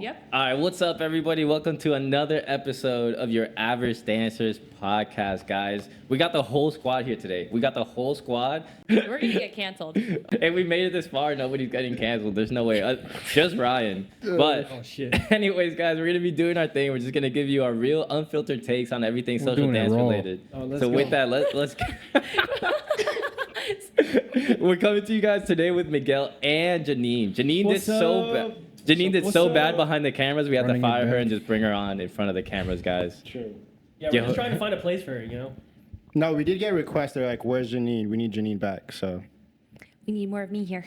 Yep. All right, what's up, everybody? Welcome to another episode of your Average Dancers podcast, guys. We got the whole squad here today. We got the whole squad. We're gonna get canceled. And we made it this far. Nobody's getting canceled. There's no way. Just Ryan. But Oh shit. anyways, guys, we're gonna be doing our thing. We're just gonna give you our real unfiltered takes on everything social doing it dance raw. related. Oh, let's So go. with that, let's. We're coming to you guys today with Miguel and Janine. Janine What's did so up? bad. Janine did What's so up? bad behind the cameras. We had to Running it fire her back. and just bring her on in front of the cameras, guys. True. Yeah, Yo. we're just trying to find a place for her, you know? No, we did get requests. They're like, "Where's Janine? We need Janine back." So We need more of me here.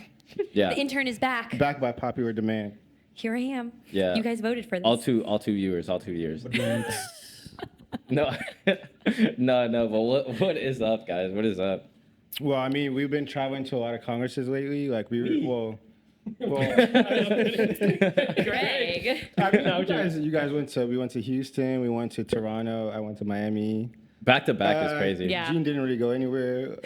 Yeah. The intern is back. back by popular demand. Here I am. Yeah. You guys voted for this. All two viewers. No, no. But what is up, guys? What is up? Well, I mean, we've been traveling to a lot of congresses lately. Like well, Greg. I mean, you guys went to. We went to Houston. We went to Toronto. I went to Miami. Back to back is crazy. Yeah. Gene didn't really go anywhere.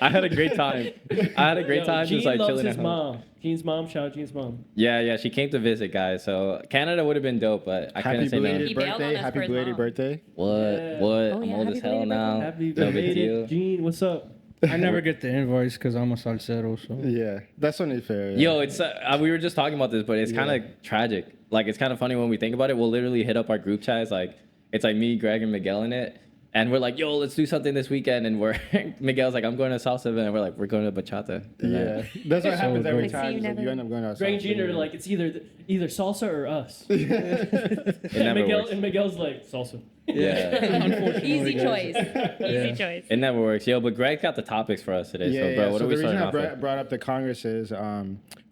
I had a great time. Gene Just like loves chilling his at home. mom. Gene's mom, shout out Gene's mom. Yeah. She came to visit, guys. So Canada would have been dope, but I Happy couldn't say no. belated He bailed on birthday! us for Happy his belated mom. birthday! What? Yeah. What? Oh, I'm yeah, old happy as hell belated now. Happy No big belated. deal. Gene, what's up? I never get the invoice because I'm a salsero, so. Yeah, that's only fair. Yeah. Yo, it's we were just talking about this, but it's kind of tragic. Like, it's kind of funny when we think about it. We'll literally hit up our group chats, like it's like me, Greg, and Miguel in it, and we're like, "Yo, let's do something this weekend." And we're Miguel's like, "I'm going to salsa event," and we're like, "We're going to bachata." Yeah, that's what happens every dope. time. See, Is like you you never- end up going to Greg and Gene are like, it's either salsa or us. It never works. And Miguel's like, salsa. Yeah, Unfortunately, Easy guys. choice. Easy Yeah. choice. it never works. Yo, but Greg got the topics for us today. So, bro, what so are we the reason starting I off with? brought up the congresses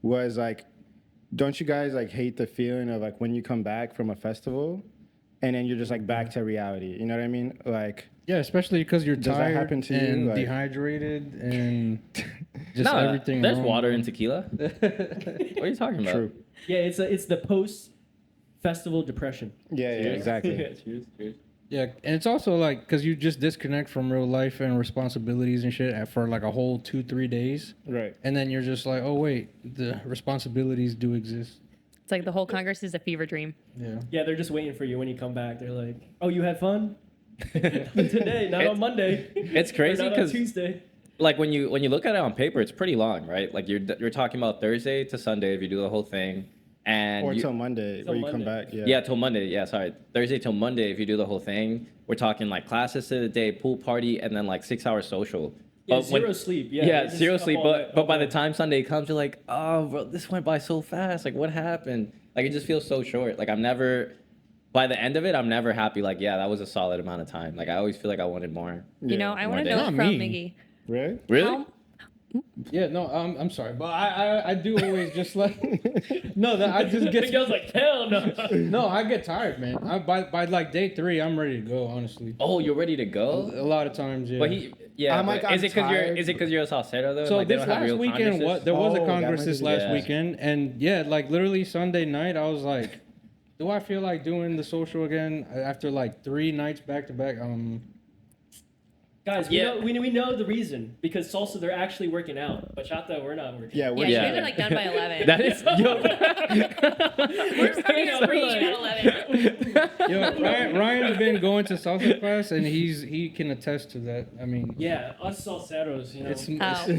was like, don't you guys like hate the feeling of like when you come back from a festival, and then you're just like back to reality? You know what I mean? Like, Yeah, especially because you're Does that tired happen to you? and Like- dehydrated and just No, everything. there's wrong. water in tequila. What are you talking about? true. Yeah, it's the post festival depression. Yeah, exactly. Cheers. Yeah, and it's also like because you just disconnect from real life and responsibilities and shit for like a whole 2-3 days, Right. and then you're just like, oh wait, the responsibilities do exist. It's like the whole Congress is a fever dream. Yeah. Yeah, they're just waiting for you when you come back. They're like, oh, you had fun? Today, not on Monday. It's Or crazy not on because Tuesday. like when you look at it on paper, it's pretty long, right? Like you're talking about Thursday to Sunday if you do the whole thing, and Or you, till Monday, Till where you come Monday. back. Yeah. yeah, till Monday. Yeah, sorry, Thursday till Monday if you do the whole thing. We're talking like classes to the day, pool party, and then like 6 hours social. Yeah, But when- zero sleep. Yeah, Yeah, you're just zero up sleep. all But night, but all by the night. time Sunday comes, you're like, oh, bro, this went by so fast. Like, what happened? Like, it just feels so short. Like, by the end of it, I'm never happy. Like, yeah, that was a solid amount of time. Like, I always feel like I wanted more. You know, I More want to days. know Not from me. Miggy. Really? Really? How- Yeah, no, I'm sorry, but I do always just like no, that I just get Miguel's like, hell no. no, I get tired, man. By like day 3, I'm ready to go. Honestly, Oh, you're ready to a go? lot of times, yeah. But yeah. I'm but like, is I'm it because tired. you're a salsero though? So Like, they this don't have last real weekend, congresses? there was Oh, a that congress might this be- last yeah. weekend, and yeah, like literally Sunday night, I was like, do I feel like doing the social again after like 3 nights back to back? Guys, Yeah. we know the reason. Because salsa, they're actually working out. Bachata, we're not working Yeah. Yeah, We're you Yeah. guys are like done by 11. That is yo. We're starting Yeah, to we're scream like- at 11. Yo, Ryan's been going to salsa class, and he can attest to that. I mean, Yeah, us salseros, you know. it's Oh,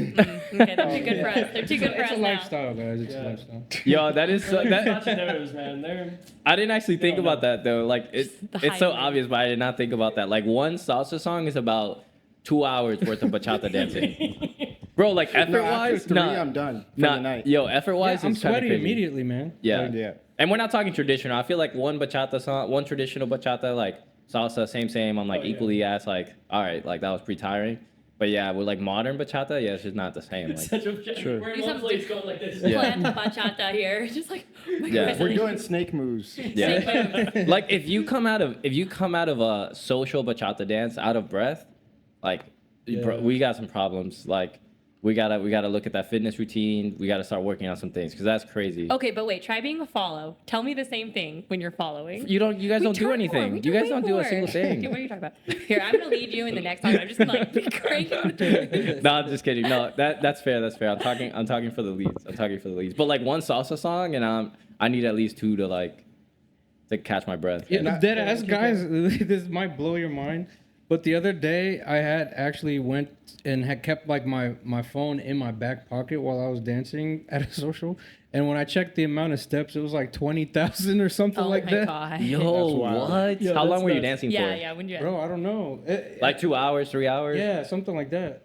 okay, they're too good for us. They're too good for it's us a now. lifestyle, guys. It's Yeah. a lifestyle. Yo, that is so, that. Salseros, man. They're I didn't actually think No, no. about that though. Like it's The it's so highlight. obvious, but I did not think about that. Like one salsa song is about 2 hours worth of bachata dancing, bro. Like effort No, after wise, 3, I'm done for the night. Yo, effort wise, I'm it's kind of sweaty crazy. immediately, man. Yeah. Like, Yeah. And we're not talking traditional. I feel like one bachata song, one traditional bachata, like salsa, same. I'm like Oh, yeah. equally as like, all right, like that was pretty tiring. But yeah, with like modern bachata, yeah, it's just not the same. it's Like, such a Sure. We're in Do one some place going like this. Yeah. Planned bachata here. Just like, oh my Yeah. God. We're doing snake moves. yeah. Like if you come out of a social bachata dance out of breath, like Yeah. bro, we got some problems. Like we gotta look at that fitness routine. We gotta start working on some things because that's crazy. Okay, but wait, try being a follow. Tell me the same thing when you're following. You guys We don't do turn anything. more. We You guys way don't do a more. single thing. Okay, what are you talking about? Here, I'm gonna lead you in the next song. I'm just gonna like be cranking. No, I'm just kidding. No, that's fair. That's fair. I'm talking for the leads. But like one salsa song, and I need at least two to catch my breath. Yeah, dead ass guys. This might blow your mind, but the other day I had actually went and had kept like my phone in my back pocket while I was dancing at a social, and when I checked the amount of steps, it was like 20,000 or something Oh like my that. god. Yo, wild. what? Yo, How long that's were you nuts. dancing Yeah, for? yeah. When you. Bro, I don't know. Like 2 hours, 3 hours? Yeah, something like that.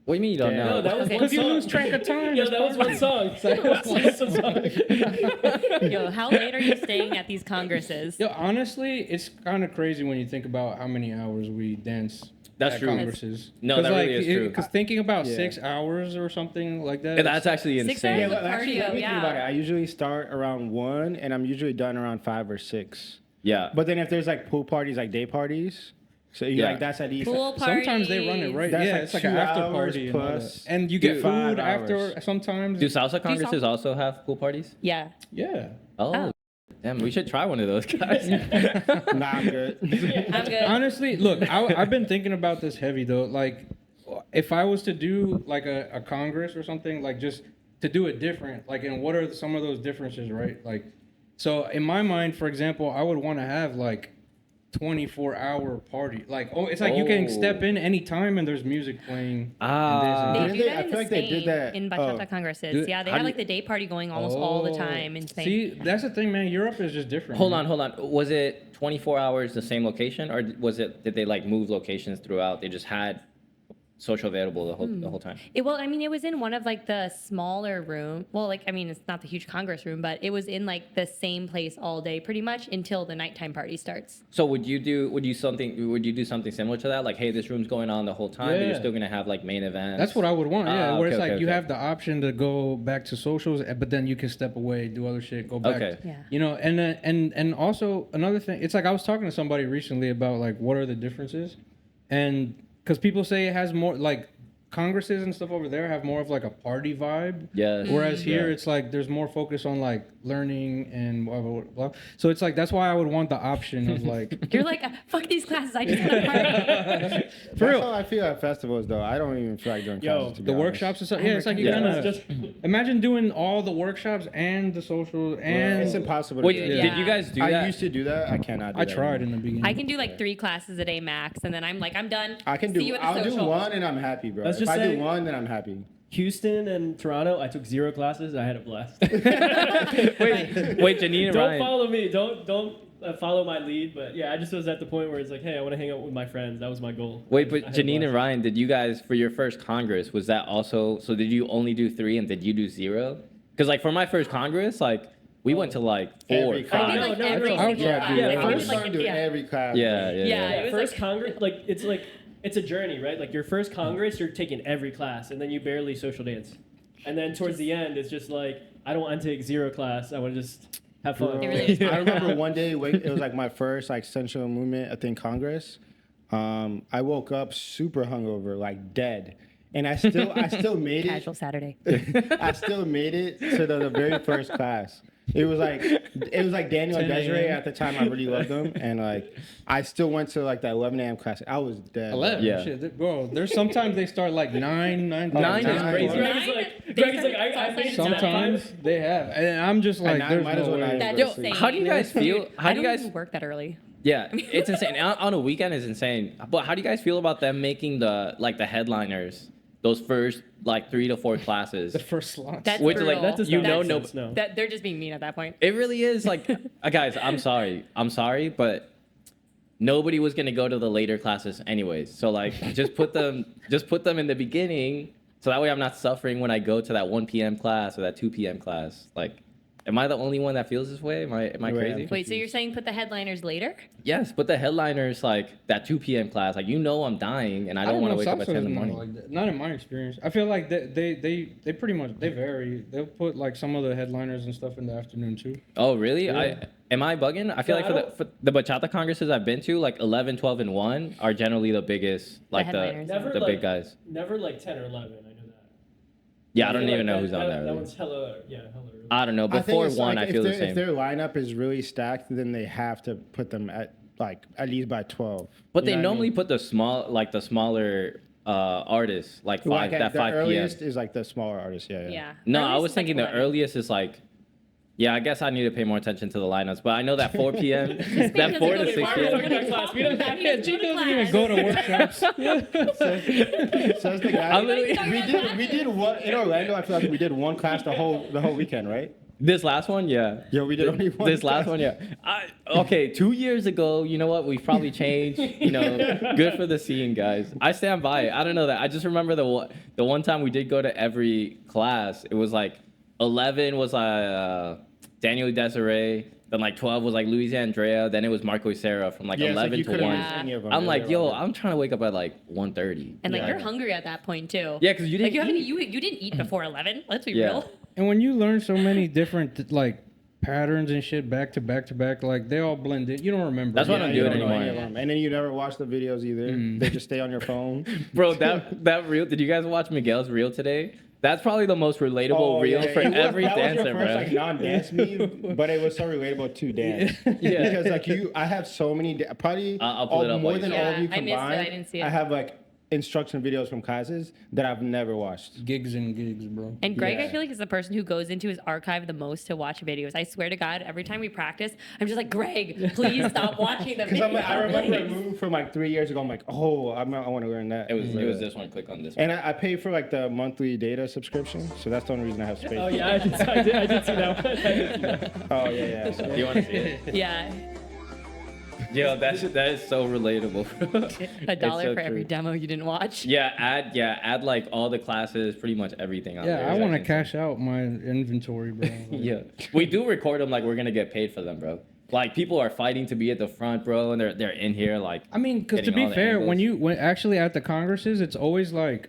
What do you mean you don't Damn. know? No, that was Okay. one Because you song. lose track of time. Yo, that was one song. That was one song. Yo, how late are you staying at these congresses? Yo, honestly, it's kind of crazy when you think about how many hours we dance. That's at true. Congresses. No, that really is true. Because thinking about Yeah. 6 hours or something like that. And that's actually 6 insane. hours? Yeah, well, actually, let me Cardio, think about it. yeah. I usually start around 1, and I'm usually done around 5 or 6. Yeah. But then if there's like pool parties, like day parties, so you Yeah. like that's at least. Pool parties. Sometimes they run it right. That's yeah, like it's like an 2 after hours party and all plus- that. And you get Dude, food 5 after hours. sometimes. Do salsa congresses salsa? also have pool parties? Yeah. Yeah. Oh, Oh. damn, we should try one of those guys. Nah, I'm good. I'm good. Honestly, look, I've been thinking about this heavy though. Like, if I was to do like a congress or something, like just to do it different, like, and what are some of those differences, right? Like, so in my mind, for example, I would want to have like 24-hour party. Like, oh, it's like you can step in anytime and there's music playing. Ah. They Didn't do they? that I in feel like they did Spain, that. in Oh. bachata congresses. Do- Yeah, they how have do like the day party going almost all the time in Spain. See, that's the thing, man. Europe is just different. Hold man. on. Was it 24 hours the same location, or did they like move locations throughout? They just had social available the whole time. Well, I mean, it was in one of like the smaller room. Well, like I mean, it's not the huge congress room, but it was in like the same place all day, pretty much until the nighttime party starts. So would you do something similar to that? Like, hey, this room's going on the whole time, but Yeah. you're still gonna have like main events. That's what I would want. Yeah, Ah, where okay, it's like okay, you okay. have the option to go back to socials, but then you can step away, do other shit, go back. Okay. Yeah. You know, and then and also another thing, it's like I was talking to somebody recently about like what are the differences, and because people say it has more like congresses and stuff over there have more of like a party vibe. Yeah. Whereas here Yeah. it's like there's more focus on like learning and blah blah blah. So it's like that's why I would want the option of like You're like, fuck these classes. I just want to party. For real. That's how I feel at festivals, though. I don't even feel like doing Yo, classes. To be the honest. workshops and stuff. Yeah, it's like you Yeah. kind of Just imagine doing all the workshops and the social and It's impossible. To Wait, do. Yeah. did you guys do I that? used to do that. I cannot. Do I that tried anymore. in the beginning. I can do like 3 classes a day max, and then I'm like, I'm done. I can See do. you at the I'll do social. one and I'm happy, bro. Let's If just I say- do one, then I'm happy. Houston and Toronto, I took 0 classes. I had a blast. Wait, Janine and Don't Ryan. follow me. Don't follow my lead. But yeah, I just was at the point where it's like, hey, I want to hang out with my friends. That was my goal. Wait, I but had a Janine and blast. Ryan, did you guys for your first Congress was that also? So did you only do 3 and did you do 0? Because like for my first Congress, like we went to like 4 or Every 5. I did No, like no, every no. single Yeah, class. yeah, I I did, was like, trying to do yeah. every class. Yeah. Yeah. It was First like- Congress, it's a journey, right? Like your first Congress, you're taking every class, and then you barely social dance, and then towards the end, it's just like I don't want to take 0 class. I want to just have fun. It really is. I remember one day it was like my first like sensual movement, I think Congress. I woke up super hungover, like dead, and I still made Casual Saturday. it. I still made it to the very first class. It was like Daniel and 10 a.m. Desiree at the time. I really loved them, and like I still went to like that 11 a.m. class. I was dead. 11. Yeah. Shit, bro. There's sometimes they start like 9. 9 is crazy. Greg's like, Greg's like, I made it to that Sometimes 5. they have, and I'm just like, I there's might as no well not way. even That's Yo, insane. How do you guys feel? How I do don't you guys? even work that early. Yeah, it's insane. On a weekend is insane. But how do you guys feel about them making the headliners those first like 3 to 4 classes? The first slots. That's Which is like, brutal. That does you not know, make no, sense, no. That they're just being mean at that point. it really is like, guys. I'm sorry, but nobody was gonna go to the later classes anyways. So like, just put them in the beginning, so that way I'm not suffering when I go to that 1 p.m. class or that 2 p.m. class. Like, am I the only one that feels this way? Am I Wait, crazy? I'm Wait, so you're saying put the headliners later? Yes, but the headliners like that 2 p.m. class, like I'm dying and I don't want to wake up at 10 in the morning. Like that. Not in my experience. I feel like they pretty much they vary. They'll put like some of the headliners and stuff in the afternoon too. Oh, really? Yeah. Am I bugging? I feel No, like I for the bachata congresses I've been to, like 11, 12, and 1 are generally the biggest, like headliners. the Never big like guys. Never like 10 or 11. I know that. Yeah, I don't feel even know that- who's on that, there. That one's hella early. I don't know. I think Before it's one, like I feel the if same. their lineup is really stacked, then they have to put them at like at least by 12. But You they know what I normally mean? put the smaller artists like Like, that the 5 p.m. earliest is like the smaller artists. Yeah. Yeah. No, I Earliest was is, like, thinking the 11. earliest is like. Yeah, I guess I need to pay more attention to the lineups, but I know that 4 p.m. man that 4 to doesn't 6 go to p.m. class. We don't have He doesn't She go to doesn't even class. go to workshops. Says the guy. I'm literally- we did one in Orlando. I feel like we did one class the whole weekend, right? This last one, yeah. Yeah, we did only one. This last one, yeah. Okay, 2 years ago, you know what? We've probably changed. You know, good for the scene, guys. I stand by it. I don't know that. I just remember the one time we did go to every class. It was like 11 was Daniel Desiree. Then like 12 was like Luis Andrea. Then it was Marco Serra from like Yeah, it's 11 you to couldn't 1. miss any of them. I'm Yeah, like, they yo, were- I'm trying to wake up at like 1:30. And like Yeah. you're hungry at that point too. Yeah, 'cause you like didn't you didn't eat before 11. Let's be Yeah. real. And when you learn so many different like patterns and shit back to back to back, like they all blend in. You don't remember. That's why I Yeah, don't you do it don't know anymore. any of them. And then you never watch the videos either. They just stay on your phone. Bro, that reel. Did you guys watch Miguel's reel today? That's probably the most relatable reel for every that dancer, was your first, bro. like non-dance meme, but it was so relatable to dance. Yeah. Because like I have so many, probably I'll pull it up more while you than say all it. of you Yeah, I missed it. combined. I didn't see it. I have like instruction videos from classes that I've never watched. gigs and gigs, bro. And Greg, I Yeah. feel like is the person who goes into his archive the most to watch videos. I swear to God, every time we practice, I'm just like, Greg, please stop watching the Because video. I remember a please." move from like 3 years ago. I'm like, oh, I want to learn that. It was this one. Click on this one. And I pay for like the monthly data subscription, so that's the only reason I have space. Oh yeah, I did see that one. I did see that. Oh yeah. So. Do you want to see it? Yeah, Yo, that is so relatable. $1 so for every true. demo you didn't watch. Add like all the classes, pretty much everything on there. Yeah, I It's want to actually cash out my inventory, bro. Like, Yeah, we do record them like we're gonna get paid for them, bro. Like people are fighting to be at the front, bro, and they're in here like. I mean, because to Getting all be the fair, angles. when actually at the congresses, it's always like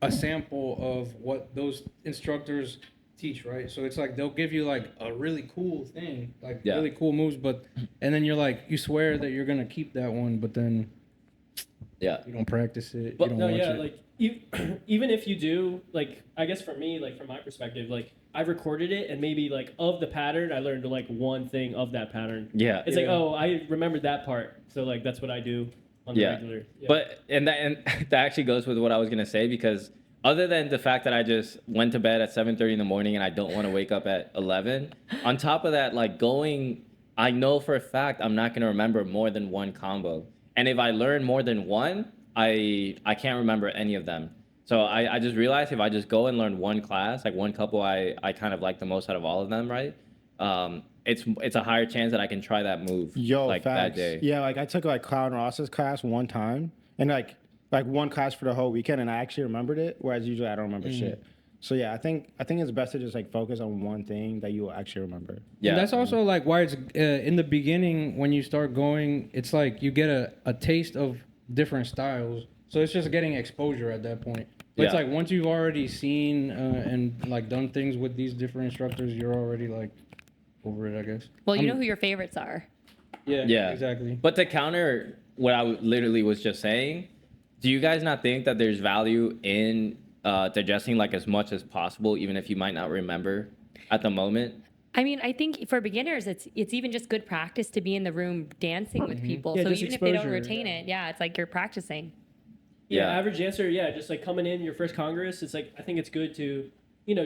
a sample of what those instructors teach, right? So it's like they'll give you like a really cool thing, like Yeah. really cool moves, and then you're like, you swear that you're gonna keep that one, but then Yeah. you don't practice it. But you don't No, watch yeah, it. like even if you do, like I guess for me, like from my perspective, like I recorded it and maybe like of the pattern, I learned like one thing of that pattern. Yeah. It's like, Yeah. oh, I remembered that part, so like that's what I do on the Yeah. regular. Yeah. But that actually goes with what I was gonna say because other than the fact that I just went to bed at 7:30 in the morning and I don't want to wake up at 11, on top of that, like I know for a fact I'm not gonna remember more than one combo, and if I learn more than one, I can't remember any of them. So I just realized if I just go and learn one class, like one couple I kind of like the most out of all of them, right? It's a higher chance that I can try that move Yo, like facts. that day. Yeah, like I took like Clown Ross's class one time, and like one class for the whole weekend, and I actually remembered it. Whereas usually I don't remember shit. So yeah, I think it's best to just like focus on one thing that you will actually remember. Yeah. And that's also like why it's in the beginning when you start going, it's like you get a taste of different styles. So it's just getting exposure at that point. But it's Yeah. like once you've already seen and like done things with these different instructors, you're already like over it, I guess. Well, you know who your favorites are. Yeah. Yeah, Exactly. But to counter what I literally was just saying, do you guys not think that there's value in digesting like as much as possible, even if you might not remember at the moment? I mean, I think for beginners, it's even just good practice to be in the room dancing with people. Yeah, So just even if they don't exposure, retain it, yeah, it's like you're practicing. Yeah, Yeah. average dancer, yeah, just like coming in your first Congress, it's like I think it's good to,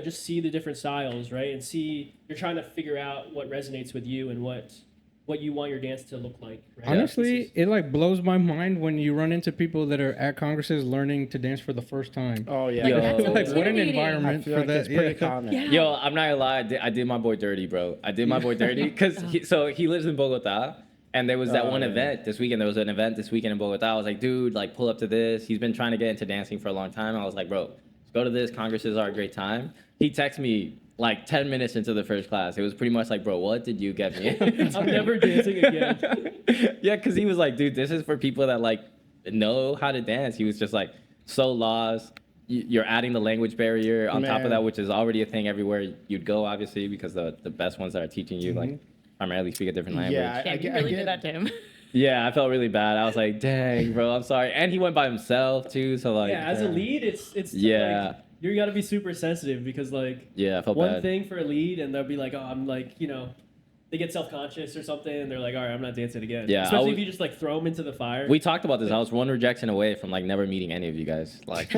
just see the different styles, right? And see you're trying to figure out what resonates with you and what you want your dance to look like, right? Honestly, This is- it like blows my mind when you run into people that are at congresses learning to dance for the first time. Oh yeah. Yo. That's so Like what an intimidating. I environment feel for like that. it's pretty Yeah. common. Yeah. Yo, I'm not gonna lie, I did my boy dirty, bro. I did my boy dirty because he lives in Bogota, and there was that one yeah. event this weekend. There was an event this weekend in Bogota. I was like, dude, like pull up to this. He's been trying to get into dancing for a long time. I was like, bro, let's go to this. Congresses are a great time. He texted me like 10 minutes into the first class. It was pretty much like, bro, what did you get me? I'm never dancing again. Yeah, because he was like, dude, this is for people that like know how to dance. He was just like so lost. You're adding the language barrier on top of Man. that, which is already a thing everywhere you'd go, obviously, because the best ones that are teaching you like primarily speak a different language. Yeah, Damn, you I really get- did that to him. Yeah, I felt really bad. I was like, dang, bro, I'm sorry. And he went by himself too, so like, Yeah, as a lead, it's Yeah. like, you got to be super sensitive because like Yeah, I felt one bad. thing for a lead and they'll be like, oh, I'm like, they get self-conscious or something and they're like, all right, I'm not dancing again. Yeah, I Especially was- if you just like throw them into the fire. We talked about this. I was one rejection away from like never meeting any of you guys. Like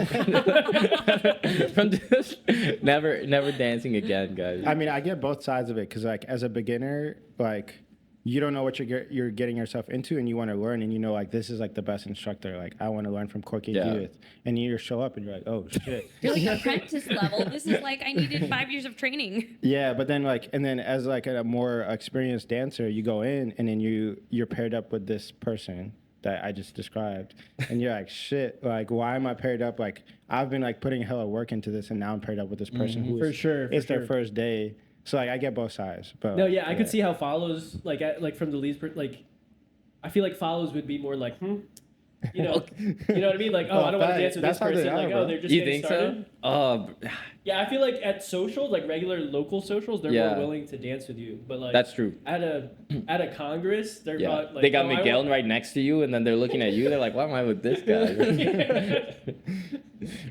from just never dancing again, guys. I mean, I get both sides of it because, like, as a beginner, like, you don't know what you're getting yourself into, and you want to learn, and you know, like, this is like the best instructor. Like, I want to learn from Corky Yeah. Judith, and you show up, and you're like, oh shit. You're like apprentice level. This is like I needed 5 years of training. Yeah, but then like, and then as like a more experienced dancer, you go in, and then you're paired up with this person that I just described, and you're like, shit, like, why am I paired up? Like, I've been like putting hella work into this, and now I'm paired up with this person who For is- sure, for it's their sure. first day. So like, I get both sides. But No, yeah, I could see how follows like from the leads, like I feel like follows would be more like, you know what I mean? Like, oh, I don't want to dance with That's this how they person. are, Like, bro. oh, they're just You getting think started. so? Yeah, I feel like at socials, like regular local socials, they're Yeah. more willing to dance with you. But like That's true. at a congress, they're Yeah, not like they got oh, I Miguel want- right next to you, and then they're looking at you. They're like, "Why am I with this guy?"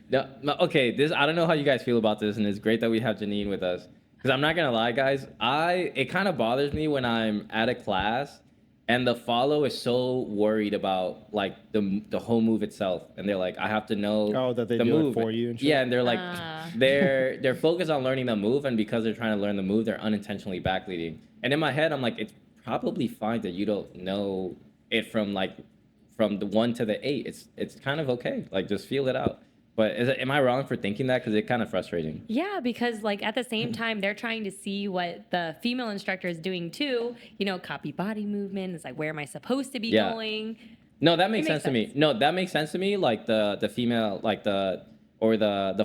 No, okay. I don't know how you guys feel about this, and it's great that we have Janine with us. Because I'm not gonna lie, guys, it kind of bothers me when I'm at a class and the follow is so worried about like the whole move itself, and they're like, I have to know Oh, that they the do it move for you and shit? Yeah, and they're like, Ah. they're focused on learning the move, and because they're trying to learn the move, they're unintentionally backleading. And in my head, I'm like, it's probably fine that you don't know it from the 1 to the 8. It's kind of okay. Like, just feel it out. But am I wrong for thinking that? Because it's kind of frustrating. Yeah, because like at the same time, they're trying to see what the female instructor is doing too. Copy body movement. It's like, where am I supposed to be Yeah. going? No, that makes It sense makes to me. sense. No, that makes sense to me. Like the female, like the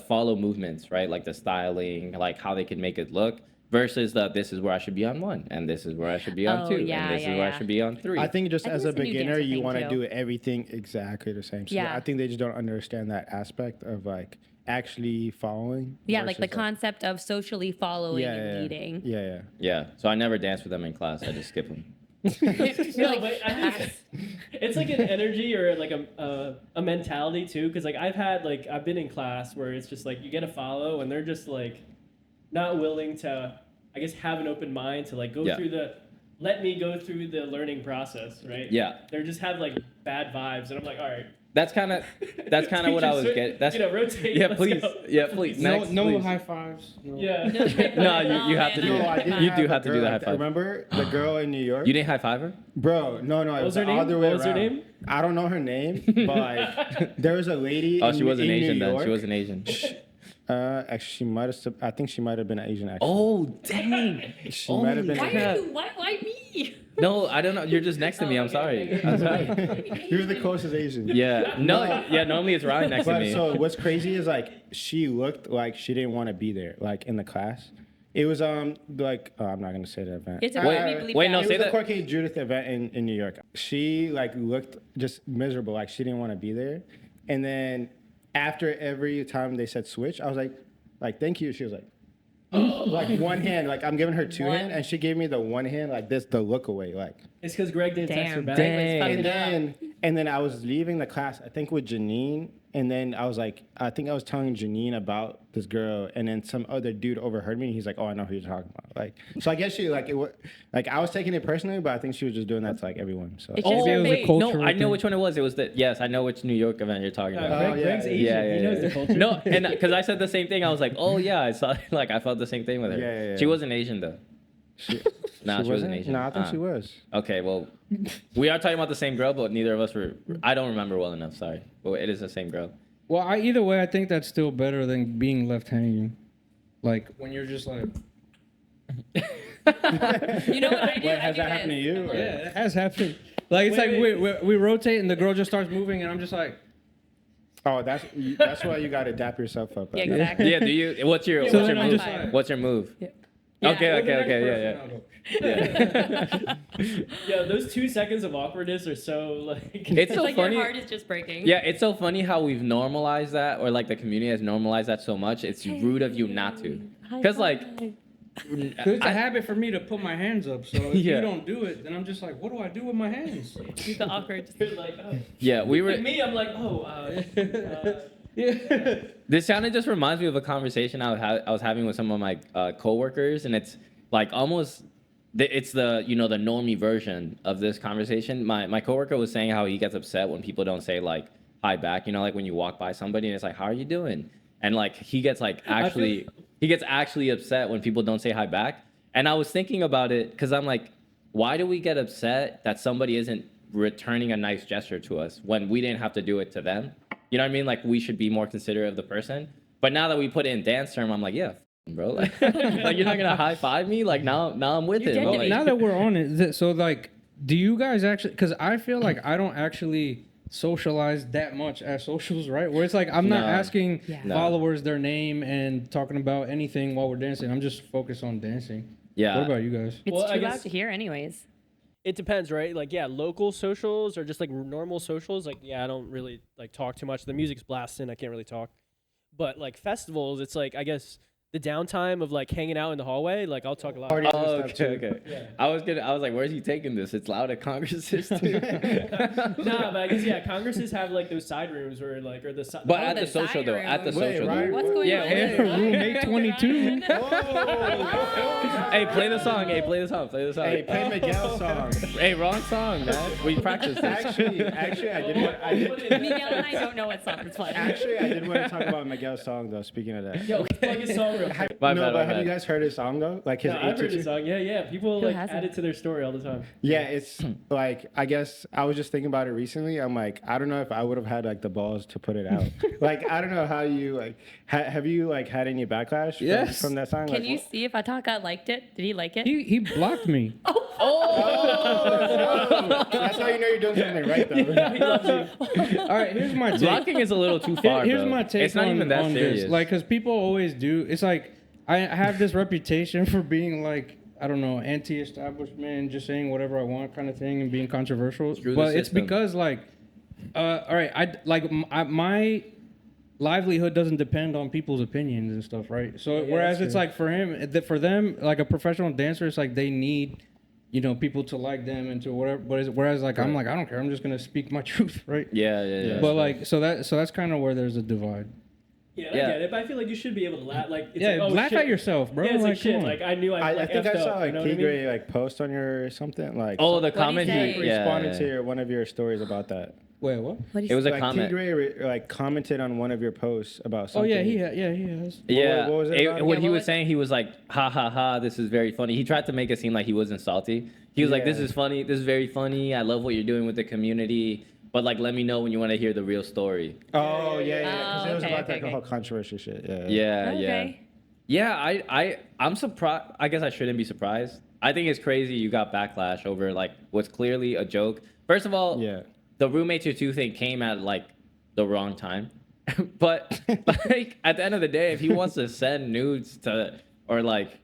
follow movements, right? Like the styling, like how they can make it look. Versus this is where I should be on 1, and this is where I should be on Oh, 2, yeah, and this yeah, is where I yeah. should be on 3. I think just I as think a it's a new beginner, dancer you thing, want to too. do everything exactly the same. So Yeah. I think they just don't understand that aspect of like actually following. Yeah, like the versus, concept of socially following yeah, and yeah, leading. Yeah, yeah. Yeah. So I never dance with them in class. I just skip them. You're No, like, but I think it's like an energy or like a mentality too. Because like I've been in class where it's just like you get a follow and they're just like not willing to, I guess, have an open mind to like go Yeah. let me go through the learning process, right? Yeah. They just have like bad vibes, and I'm like, all right. That's kind of what I was getting. That's rotate. yeah, let's please. go. Yeah, please. No, Next, no please. high fives. No. Yeah. No, you have to do No, it. I didn't You have do a have to do girl the like high five. Remember the girl in New York? You didn't high five her? Bro, no, it What was was her the name? other way What was her around. name? I don't know her name, but like there was a lady. Oh, in, she wasn't in Asian New then. York. She wasn't Asian. Actually, she might have. I think she might have been Asian. Actually, Oh, dang. she might have been. why crap. are you? Why me? No, I don't know. You're just next to me. Oh, I'm okay, sorry. okay. I'm sorry. You're the closest Asian. Yeah. No. Yeah. Normally it's Ryan next to But me. so what's crazy is like she looked like she didn't want to be there, like in the class. It was like I'm not gonna say the event. It's a Wait, bleep wait, out. no, It say was a that. Corky Judith event in New York. She like looked just miserable, like she didn't want to be there. And then after every time they said switch, I was like thank you. She was like one hand, like I'm giving her two One. hand, and she gave me the one hand like this, the look away, like. It's because Greg didn't text her Damn. back. Dang. And then I was leaving the class, I think with Janine, and then I think I was telling Janine about this girl, and then some other dude overheard me, and he's like, "Oh, I know who you're talking about." Like, so I guess she like I was taking it personally, but I think she was just doing that to like everyone. So It's Oh, just Maybe it was a fake. cultural no, I know thing. which one it was. It was yes, I know which New York event you're talking about. Greg, yeah, Greg's yeah. Asian. He knows the culture. No, and because I said the same thing, I was like, oh yeah, I saw like I felt the same thing with her. Yeah. She wasn't Asian though. she, Nah, she wasn't Asian. No, I think she was. Okay, well, we are talking about the same girl, but neither of us were. I don't remember well enough. Sorry, but it is the same girl. Well, either way, I think that's still better than being left hanging. Like when you're just like, You know what I do? Wait, I has do that happened to this. you? or- yeah, it has happened. Like it's Wait, like wait. we rotate and the girl just starts moving and I'm just like, Oh, that's why you got to dap yourself up. Yeah, exactly. Yeah. Do you? What's your Yeah, so What's your then I'm move? just like, What's your move? Yeah. Okay. "Well, the next Okay. person, I'll go." Yeah. Yeah, those 2 seconds of awkwardness are so like. It's It's so like funny. your heart is just breaking. Yeah, it's so funny how we've normalized that, or like the community has normalized that so much. It's rude of you not to, because like. 'Cause it's a habit for me to put my hands up. So if Yeah. you don't do it, then I'm just like, what do I do with my hands? The awkward. You're like, oh. Yeah, we were. Like me, I'm like, This kind of just reminds me of a conversation I was having with some of my coworkers, and it's like almost it's the the normie version of this conversation. My coworker was saying how he gets upset when people don't say like hi back. Like when you walk by somebody and it's like, how are you doing? And like he gets like he gets actually upset when people don't say hi back. And I was thinking about it because I'm like, why do we get upset that somebody isn't returning a nice gesture to us when we didn't have to do it to them? You know what I mean? Like we should be more considerate of the person. But now that we put it in dance term, I'm like, yeah, bro. Like, like you're not gonna high five me? Like now I'm with it. Bro. Like, now that we're on it, so like, do you guys actually? Because I feel like I don't actually socialize that much at socials, right? Where it's like I'm not asking followers their name and talking about anything while we're dancing. I'm just focused on dancing. Yeah. What about you guys? It's too loud to hear, anyways. It depends, right? Like, yeah, local socials or just like normal socials. Like, yeah, I don't really like talk too much. The music's blasting. I can't really talk. But like festivals, it's like, I guess the downtime of like hanging out in the hallway, like I'll talk a lot. Oh, okay. Yeah. I was like, where's he taking this? It's loud at congresses too. Nah, but I guess yeah, congresses have like those side rooms or like or the. But at the social though, at the social. Right? What's going on? Room 822. Hey, play the song. Hey, play the song. Play the song. Hey, play Miguel's song. Hey, wrong song, man. We practiced this. Actually, I did. Miguel and I don't know what song it's playing. Actually, I did want to talk about Miguel's song though. Speaking of that. Yo, plug his song real quick. Have you guys heard his song though? Like his. No, I've heard his song. Yeah. People Who like hasn't? add it to their story all the time. Yeah, it's like I guess I was just thinking about it recently. I'm like, I don't know if I would have had like the balls to put it out. Like I don't know how you like have you like had any backlash from that song? Can like, you see if Ataka liked it? Did he like it? He blocked me. That's how you know you're doing something right though. All right, here's my take. Blocking is a little too far. Here's bro. my take It's not on, even that on serious. this. Like, because people always do. It's like I have this reputation for being like, I don't know, anti-establishment and just saying whatever I want kind of thing and being controversial. Screw the But it's system. because like, all right, my livelihood doesn't depend on people's opinions and stuff, right? So whereas it's like for them, like a professional dancer, it's like they need, people to like them and to whatever. But whereas like I'm like, I don't care. I'm just gonna speak my truth, right? Yeah. But like, so that's kind of where there's a divide. Yeah, I get it, but I feel like you should be able to laugh. Like, it's Yeah, like, oh, laugh shit. at yourself, bro. Yeah, it's like come shit. on. Like I knew I think I effed saw up, like you know what I mean? Tigre like post on your something like. Oh, the What'd he comment say? he responded to one of your stories about that. Wait, what? What It was a Like comment. Tigre like commented on one of your posts about Oh something. yeah, he has. Yeah, What was it about what again? he What was was- saying, he was like, ha ha ha, this is very funny. He tried to make it seem like he wasn't salty. He was like, this Yeah. is funny, this is very funny. I love what you're doing with the community, but like, let me know when you want to hear the real story. Oh yeah, because it was okay, about okay, like the whole controversial shit. Yeah. Okay. Yeah, I'm surprised. I guess I shouldn't be surprised. I think it's crazy you got backlash over like what's clearly a joke. First of all, Yeah. the roommates or two thing came at like the wrong time. But like at the end of the day, if he wants to send nudes to or like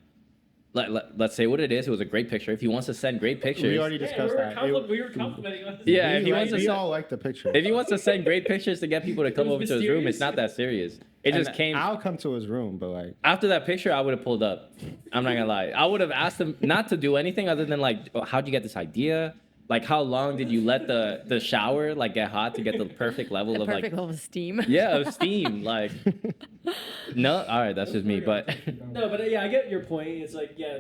let's say what it is, it was a great picture. If he wants to send great pictures, We already discussed that. We were complimenting on this. yeah, if he wants to we send, all like the picture. if he wants to send great pictures to get people to come was over to his room, mysterious. it's not that serious. It just And came I'll come to his room, but like. after that picture. I would have pulled up. I'm not gonna lie. I would have asked him not to do anything other than like, how'd you get this idea? Like, how long did you let the shower like get hot to get the perfect level The of perfect like level of steam. yeah, of steam? Like, no, all right, that's just me. But No, but yeah, I get your point. It's like, yeah,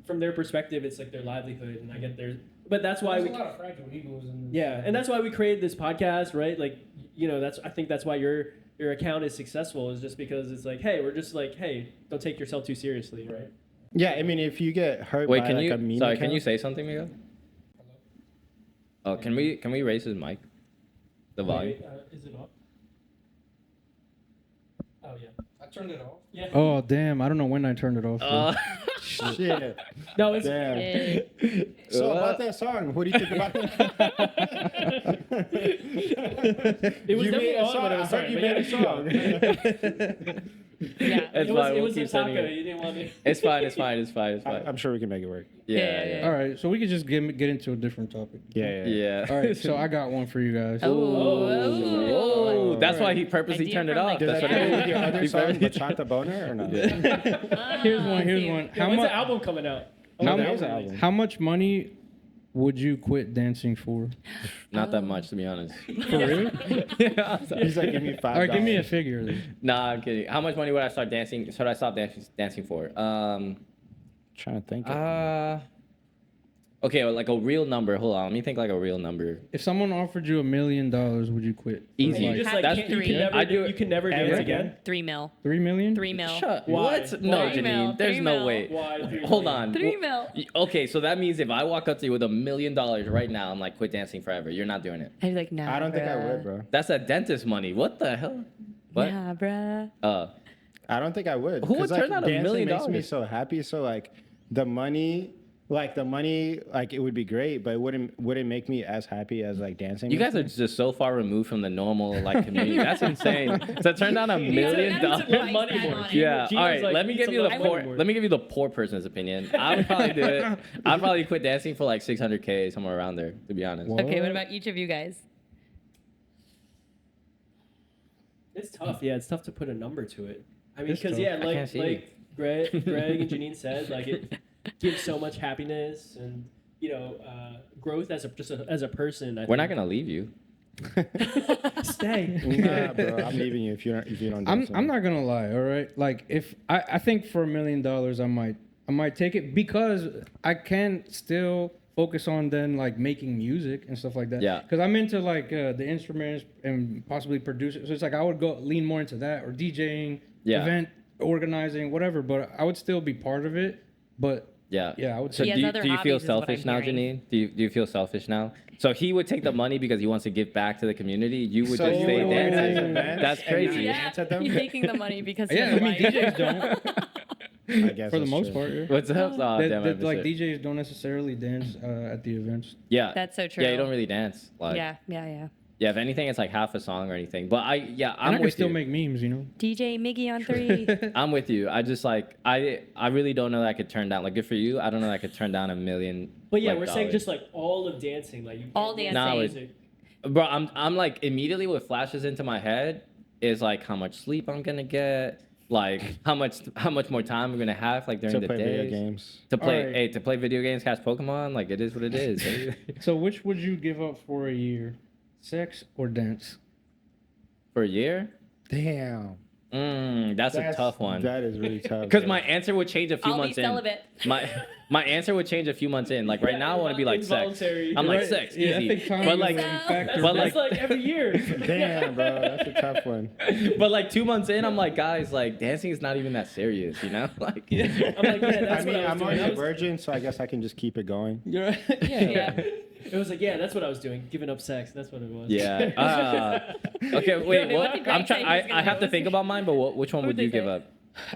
from their perspective, it's like their livelihood, and I get their. But that's why we. lot of fragile egos in this. Yeah, and that's why we created this podcast, right? Like, I think that's why your account is successful, is just because it's like, hey, we're just like, hey, don't take yourself too seriously, right? Yeah, I mean, if you get hurt wait, by can like you? a meme Sorry, account, can you say something, Miguel? Oh, can we raise his mic? The volume. Wait, is it off? Oh yeah. I turned it off. Yeah. Oh damn! I don't know when I turned it off. Shit. No, it's. Damn. Eh, So about that song, what do you think about it? It was You made definitely a on song. when it I was heard starting, you but made a song. yeah. It's It fine. We'll was keep sending Ataka. it. You didn't want to. It's fine. It's fine. It's fine. It's fine. I'm sure we can make it work. Yeah. All right, so we could just get into a different topic. Yeah. Yeah. All right, so I got one for you guys. Oh, that's why he purposely Idea turned it from, off. like, Does That's that what fit it with your other He song, purposely- Bachata Boner, or not? Here's one. Yeah, when's the album coming out? How there much? is an album. How much money would you quit dancing for? Not that much, to be honest. For real? Yeah. He's like, give me $5. All right, give me a figure. Then. Nah, I'm kidding. How much money would I start dancing? Should I stop dancing for? Trying to think. Okay, like a real number. Hold on, let me think like a real number. If someone offered you $1 million, would you quit? Easy. You just Have like to you three. can never I do- you can never do Ever it again. 3 mil. 3 million? 3 mil. Shut. Why? What? No, Why? Three Janine. mil, There's 3 no mil. way. Why? 3 Hold million? on. 3 mil. Okay, so that means if I walk up to you with $1 million right now, I'm like, quit dancing forever. You're not doing it. I'd be like, nah. I don't think I bruh. would, bro. That's that dentist money. What the hell? What? Nah, bruh. I don't think I would. Who would 'Cause, turn down $1 dancing million? makes me so happy. So like the money, like it would be great, but it wouldn't make me as happy as like dancing. You makes guys are me. just so far removed from the normal like community. That's insane. To turn down $1 million. That's a Put money price tag more. on it. Yeah. Gina's All right. like, Let me needs give a you the lot poor. more. Let me give you the poor person's opinion. I would probably do it. I'd probably quit dancing for like $600K, somewhere around there. To be honest. What? Okay, what about each of you guys? It's tough. Yeah, it's tough to put a number to it. I mean, It's because tough. yeah, I can't see. like Greg and Janine said, like it gives so much happiness and growth as a person. We're not gonna leave you. stay. Nah, bro. I'm leaving you if you don't. Do I'm something. not gonna lie, all right? Like if I think for $1 million I might take it because I can still focus on then like making music and stuff like that. Yeah. Because I'm into like the instruments and possibly producing. So it's like I would go lean more into that or DJing, Yeah. event organizing, whatever. But I would still be part of it. But Yeah. yeah, I would So He say has do you, other do you feel hobbies is what selfish I'm now, hearing. Janine? Do you feel selfish now? So he would take the money because he wants to give back to the community. You would So just you stay would organize dancing. events That's and crazy. not Yeah, dance at them? he's taking the money because he yeah. has I a mean life. DJs don't. I guess For the that's most true. part, yeah. What's up? Oh, damn, I missed like it. DJs don't necessarily dance at the events. Yeah. That's so true. Yeah, you don't really dance. Like, Yeah. Yeah, if anything, it's like half a song or anything. But I'm And I can with still you. make memes, you know. DJ Miggy on 3. I'm with you. I just like I really don't know that I could turn down. Like, good for you. I don't know that I could turn down $1 million. But yeah, like, we're saying dollars. just like all of dancing, like you All can't dancing. Nah, music. Bro, I'm like immediately what flashes into my head is like how much sleep I'm gonna get, like how much more time I'm gonna have like during To the play day video games. to play. Alright. Hey, to play video games, catch Pokemon. Like it is what it is. baby. So which would you give up for a year? Sex or dance? For a year, Damn. that's a tough one. That is really tough. Because bro. my answer would change a few I'll be months in. celibate. My answer would change a few months in. Like right now, I want to be like sex. Involuntary. I'm like Right. sex, Yeah, I easy. think time But is like, a So- factor. but That's like, like every year. Damn, bro, that's a tough one. but like 2 months in, I'm like, guys, like dancing is not even that serious, you know? Like, I'm like, yeah, that's I what mean, I was I'm doing. already I a was- virgin, so I guess I can just keep it going. You're right. Yeah. It was like, yeah, that's what I was doing, giving up sex. That's what it was. yeah. Okay, wait. Wait, what What? did Greg I'm trying. say he was I gonna have to go? think about mine, but which one What would would you they give say? up?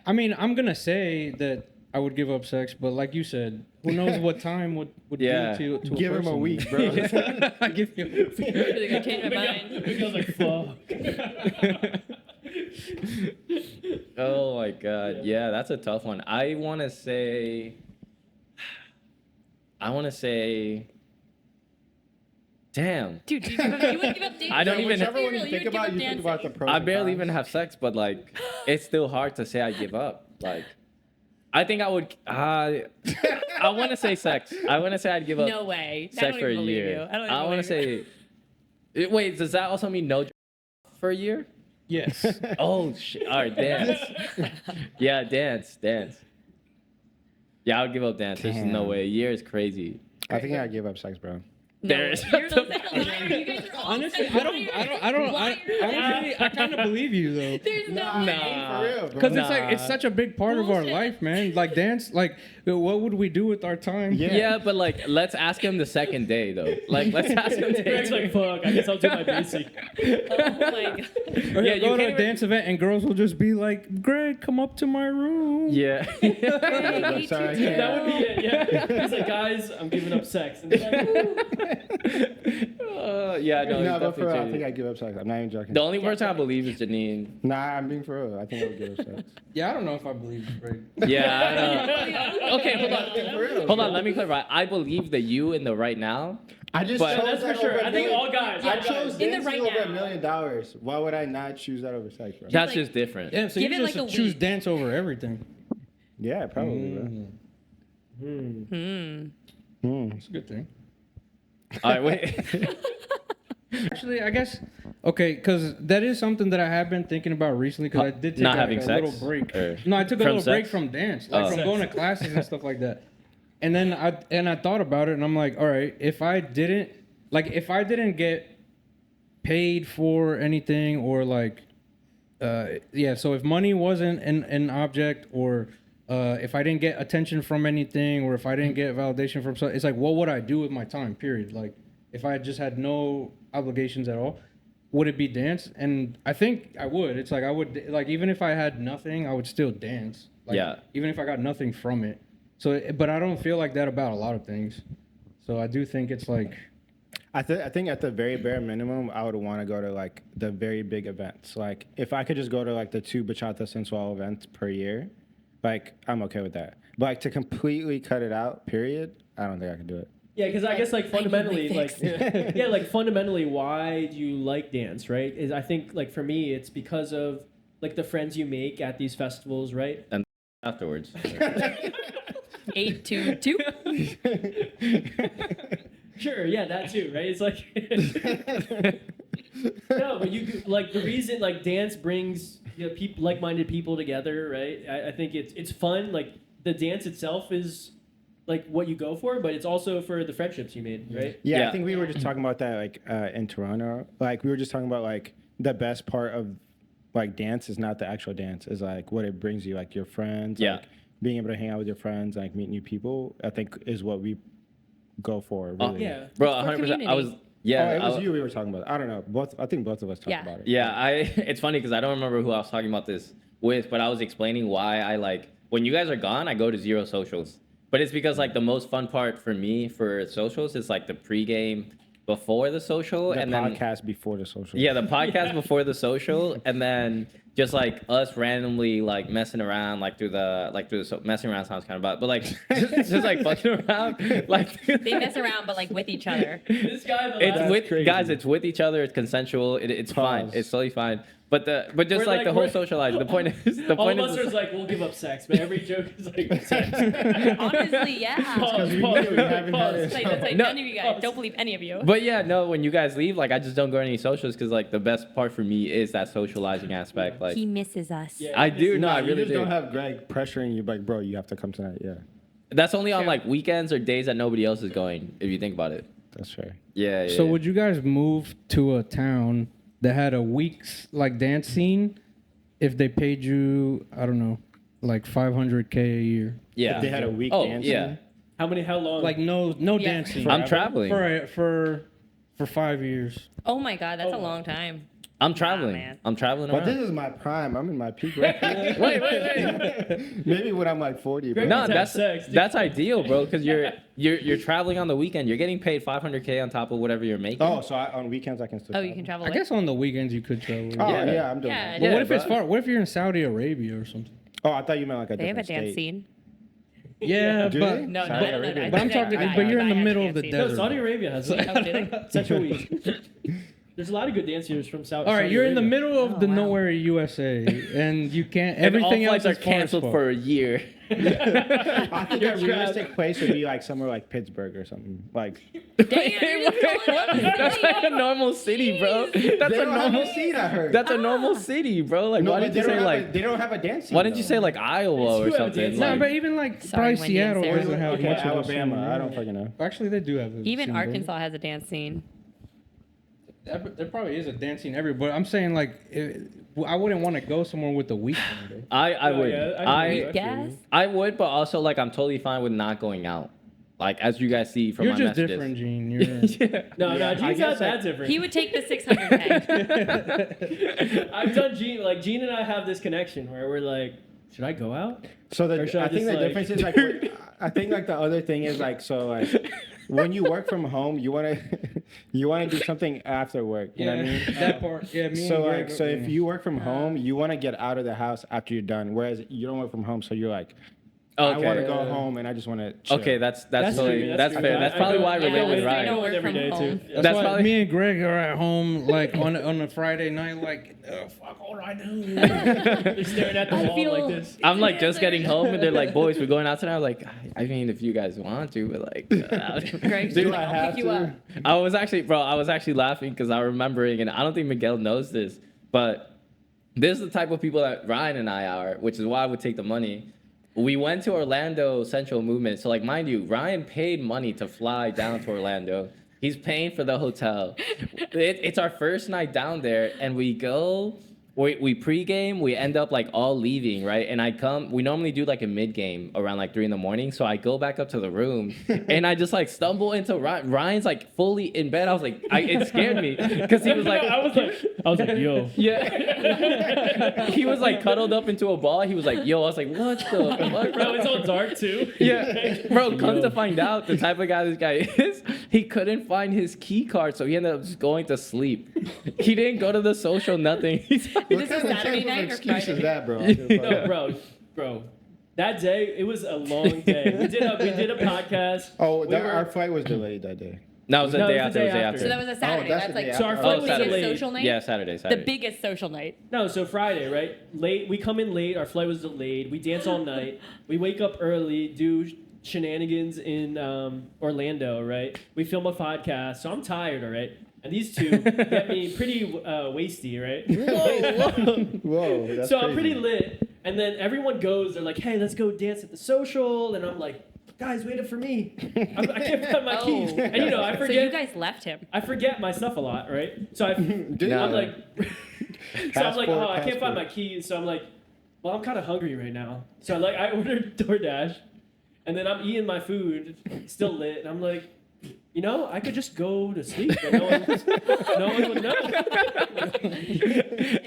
I mean, I'm gonna say that I would give up sex, but like you said, who knows what time would Yeah. do to Give a him a person. week, bro. I give you a week. Really gonna change my mind. Miguel's like, fuck. Oh my god. Yeah, that's a tough one. I want to say. Damn. Dude, you would give up dancing. I don't even- Whichever one you would think give about, up you think about the dancing. pros. I and barely cons. even have sex, but like, it's still hard to say I give up. Like, I think I would. I want to say sex. I want to say I'd give up No way. I sex don't for a even believe year. you. I don't I want to say. Wait, does that also mean no for a year? Yes. Oh shit! All right, dance. Yeah, dance. Yeah, I would give up dance. There's no Damn. way. A year is crazy. I think I'd give up sex, bro. There's- You're the liar. You guys are all Honestly, such honestly, I kind of believe you though. There's no Nah, way. for real, bro. Because it's such a big part of our Bullshit. life, man. Like dance, like what would we do with our time? Yeah. Yeah, but like, let's ask him the second day though. Like, let's ask him. Greg's like, fuck, I guess I'll do my basic. Oh my god. Or Yeah, yeah, you go to can't a even- dance event and girls will just be like, "Greg, come up to my room." Yeah. I'm sorry, I can't. That would be it, yeah. He's like, guys, I'm giving up sex. And they're like, Yeah, no, No, it's but for real, I definitely think I'd give up sex. I'm not even joking. the only person I believe is Janine. Nah, I'm being for real. I think I would give up sex. Yeah, I don't know if I believe you, Greg. Yeah, I know. Okay, hold on. For real, Hold on, let me clarify. I believe the you in the right now. I just But- chose that's for that sure. over I think $1 million. all guys. I all chose guys. In the dancing right over now. $1 million. Why would I not choose that over sex, bro? That's like- just different. Yeah, so Give you it just like a choose week. dance over everything. Yeah, probably, bro. Hmm. Hmm. That's a good thing. All right, wait. Actually, I guess okay, because that is something that I have been thinking about recently. Because I did take Not a having little sex? break. Or No, I took a from little break sex? from dance, like Oh. from going to classes and stuff like that. And then I thought about it, and I'm like, all right, if I didn't get paid for anything, or like, yeah, so if money wasn't an object, or if I didn't get attention from anything, or if I didn't get validation from something, it's like, what would I do with my time? Period. Like, if I just had no obligations at all, would it be dance? And I think I would. It's like I would, like, even if I had nothing, I would still dance. Like, Yeah. even if I got nothing from it. So, but I don't feel like that about a lot of things. So I do think it's like, I think at the very bare minimum, I would want to go to like the very big events. Like if I could just go to like the 2 bachata sensual events per year, like I'm okay with that. But like to completely cut it out, period, I don't think I could do it. Yeah, because I guess like fundamentally, like fixed. yeah, like fundamentally, why do you like dance, right? Is I think like for me, it's because of like the friends you make at these festivals, right? And afterwards. 822. Sure, yeah, that too, right? It's like no, but you like the reason like dance brings people like-minded people together, right? I think it's fun. Like the dance itself is like what you go for, but it's also for the friendships you made, right? Yeah, Yeah. I think we were just talking about that like in Toronto. Like we were just talking about like the best part of like dance is not the actual dance, is like what it brings you, like your friends, Yeah. like being able to hang out with your friends, like meet new people. I think is what we go for. Really. Yeah. Bro, It's for 100%. I community. was, yeah. Oh, it was I- you we were talking about. I don't know. I think both of us talked Yeah. about it. Yeah, it's funny because I don't remember who I was talking about this with, but I was explaining why I like when you guys are gone, I go to zero socials. But it's because like the most fun part for me for socials is like the pregame before the social, The and then podcast before the social. yeah, the podcast before the social, and then just like us randomly like messing around like through the messing around sounds kind of bad, but like just like fucking around like They mess around, but like with each other. This guy, the it's last, with crazy. guys, it's with each other, it's consensual, it's fine, Pause. it's totally fine. But just We're like like- the whole we're- socializing. The point is the all point of us is are like, we'll give up sex, but every joke is like sex. Honestly, yeah. Pause, we pause, haven't had pause. it. It's like, that's like No. none of you guys. Don't believe any of you. But yeah, no, when you guys leave, like I just don't go to any socials because like the best part for me is that socializing aspect. Like He misses us. Yeah. I do, no, No, I you really just do. don't have Greg pressuring you, like, bro, you have to come tonight. Yeah, That's only on True. like weekends or days that nobody else is going. If you think about it. that's fair. Yeah. so would you guys move to a town that had a week's like dance scene if they paid you, I don't know, like $500K a year? Yeah. If they had a week Oh dance yeah. scene? How long? Like no Yeah. dancing. I'm traveling. for 5 years. Oh my god, that's a long time. I'm traveling. man. I'm traveling But around. this is my prime. I'm in my peak right now. wait. Maybe when I'm like 40. Bro. Greg No, Let's have that's sex, dude. that's ideal, bro. Because you're traveling on the weekend. You're getting paid $500K on top of whatever you're making. Oh, so on weekends I can still. Oh, travel. you can travel. I guess on the weekends you could travel. Oh Yeah. yeah, I'm doing. Yeah, that. But Yeah, what if it's bro. far? What if you're in Saudi Arabia or something? Oh, I thought you meant like a They have a different dance state. scene. Yeah, Do but they? No, Saudi no, no, no, Arabia. no. But I'm talking. But you're in the middle of the Dubai No, desert. Saudi Arabia has like, Oh, do they? such a week. There's a lot of good dancers from Saudi. All right, you're in the middle of Oh, the wow. nowhere USA, and you can't. And Everything all else flights is are canceled far as for a year. I think You're a realistic place would be like somewhere like Pittsburgh or something. Like Damn, you're just going up. That's like a normal city, bro. That's they a don't have normal. a scene. I heard. That's a normal city, bro. Like, no, why but did you say like? they don't have a dance scene. Why didn't you say like Iowa It's or who have a something? dance No, Like, but even like Sorry, probably Wendy and Seattle Sarah. doesn't have Okay, much of a Alabama. scene. I don't fucking know. Actually, they do have. A Even scene, don't they? Arkansas has a dance scene. There probably is a dancing everywhere. But I'm saying like, I wouldn't want to go somewhere with the weekend. I Oh, would. yeah, I Guess. I would, but also like I'm totally fine with not going out. Like as you guys see from You're my just messages. different, Gene. You're. Yeah. No, Yeah, I Gene's guess not that different. He would take the 600K. I've done Gene. Like Gene and I have this connection where we're like, should I go out? So Or should I I think just, the like- difference is like I think like the other thing is like so like when you work from home you wanna you wanna do something after work. You know what I mean? That part. Yeah, me So and like Greg, so if yeah. you work from home you wanna get out of the house after you're done. Whereas you don't work from home, so you're like I want to Okay. go home and I just want to. Okay, that's That's totally fair, that's that's fair. fair. That's I probably go- why I yeah, relate with I Ryan. know Work every from day too. home. Yeah. That's why probably- me and Greg are at home, like on a Friday night, like, fuck, what do I do? They're staring at the I wall feel- like this. I'm like just getting home and they're like, boys, we're going out tonight. I'm like, I mean, if you guys want to, but like, Greg's Dude, like, I'll pick you up. I was actually laughing because I was remembering, and I don't think Miguel knows this, but this is the type of people that Ryan and I are, which is why I would take the money. We went to Orlando Central Movement. So, like, mind you, Ryan paid money to fly down to Orlando. He's paying for the hotel. It's our first night down there, and we go. We pregame, we end up like all leaving, right? And we normally do like a mid game around like 3 a.m. So I go back up to the room and I just like stumble into Ryan's like fully in bed. I was like, it scared me because he was like, I was like, yo. yeah. He was like cuddled up into a ball. He was like, yo, I was like, what the fuck, Bro, bro? it's all dark too. Yeah, bro, come to find out the type of guy this guy is, he couldn't find his key card, so he ended up just going to sleep. He didn't go to the social, nothing. He's like, Is this a Saturday night or excuse is Friday? that, bro? No, bro. That day, it was a long day. We did a podcast. Oh, We were- our flight was delayed that day. no, it was the No, day it was after. the It was the day day after. after. So that was a Saturday. that's That's the like day So our after. flight Oh, was biggest Saturday. delayed. social night. Yeah, Saturday. The biggest social night. No, so Friday, right? Late. We come in late. Our flight was delayed. We dance all night. We wake up early, do shenanigans in Orlando, right? We film a podcast. So I'm tired, all right? And these two get me pretty wasty, right? Whoa, that's So I'm crazy. pretty lit. And then everyone goes. They're like, "Hey, let's go dance at the social." And I'm like, "Guys, wait up for me. I can't find my keys." Oh. And I So forget. you guys left him. I forget my stuff a lot, right? So I'm No. like, so I'm like, Passport, oh, I can't find passport. my keys. So I'm like, well, I'm kind of hungry right now. So I ordered DoorDash, and then I'm eating my food, still lit, and I'm like, I could just go to sleep, but no one would know.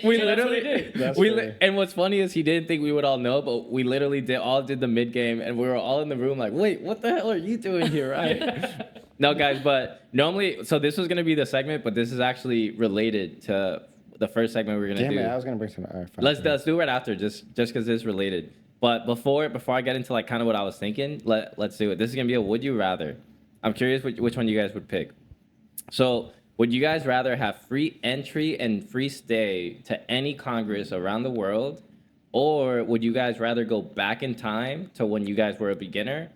We So that's what I literally did. That's we fair. and what's funny is he didn't think we would all know, but we literally did the mid game, and we were all in the room like, wait, what the hell are you doing here, right? No, guys, but normally, so this was gonna be the segment, but this is actually related to the first segment we're gonna Damn do. it, I was gonna bring some. All right, fine. Let's do it right after, just because it's related. But before I get into like kind of what I was thinking, let's do it. This is gonna be a would you rather. I'm curious which one you guys would pick. So, would you guys rather have free entry and free stay to any Congress around the world, or would you guys rather go back in time to when you guys were a beginner,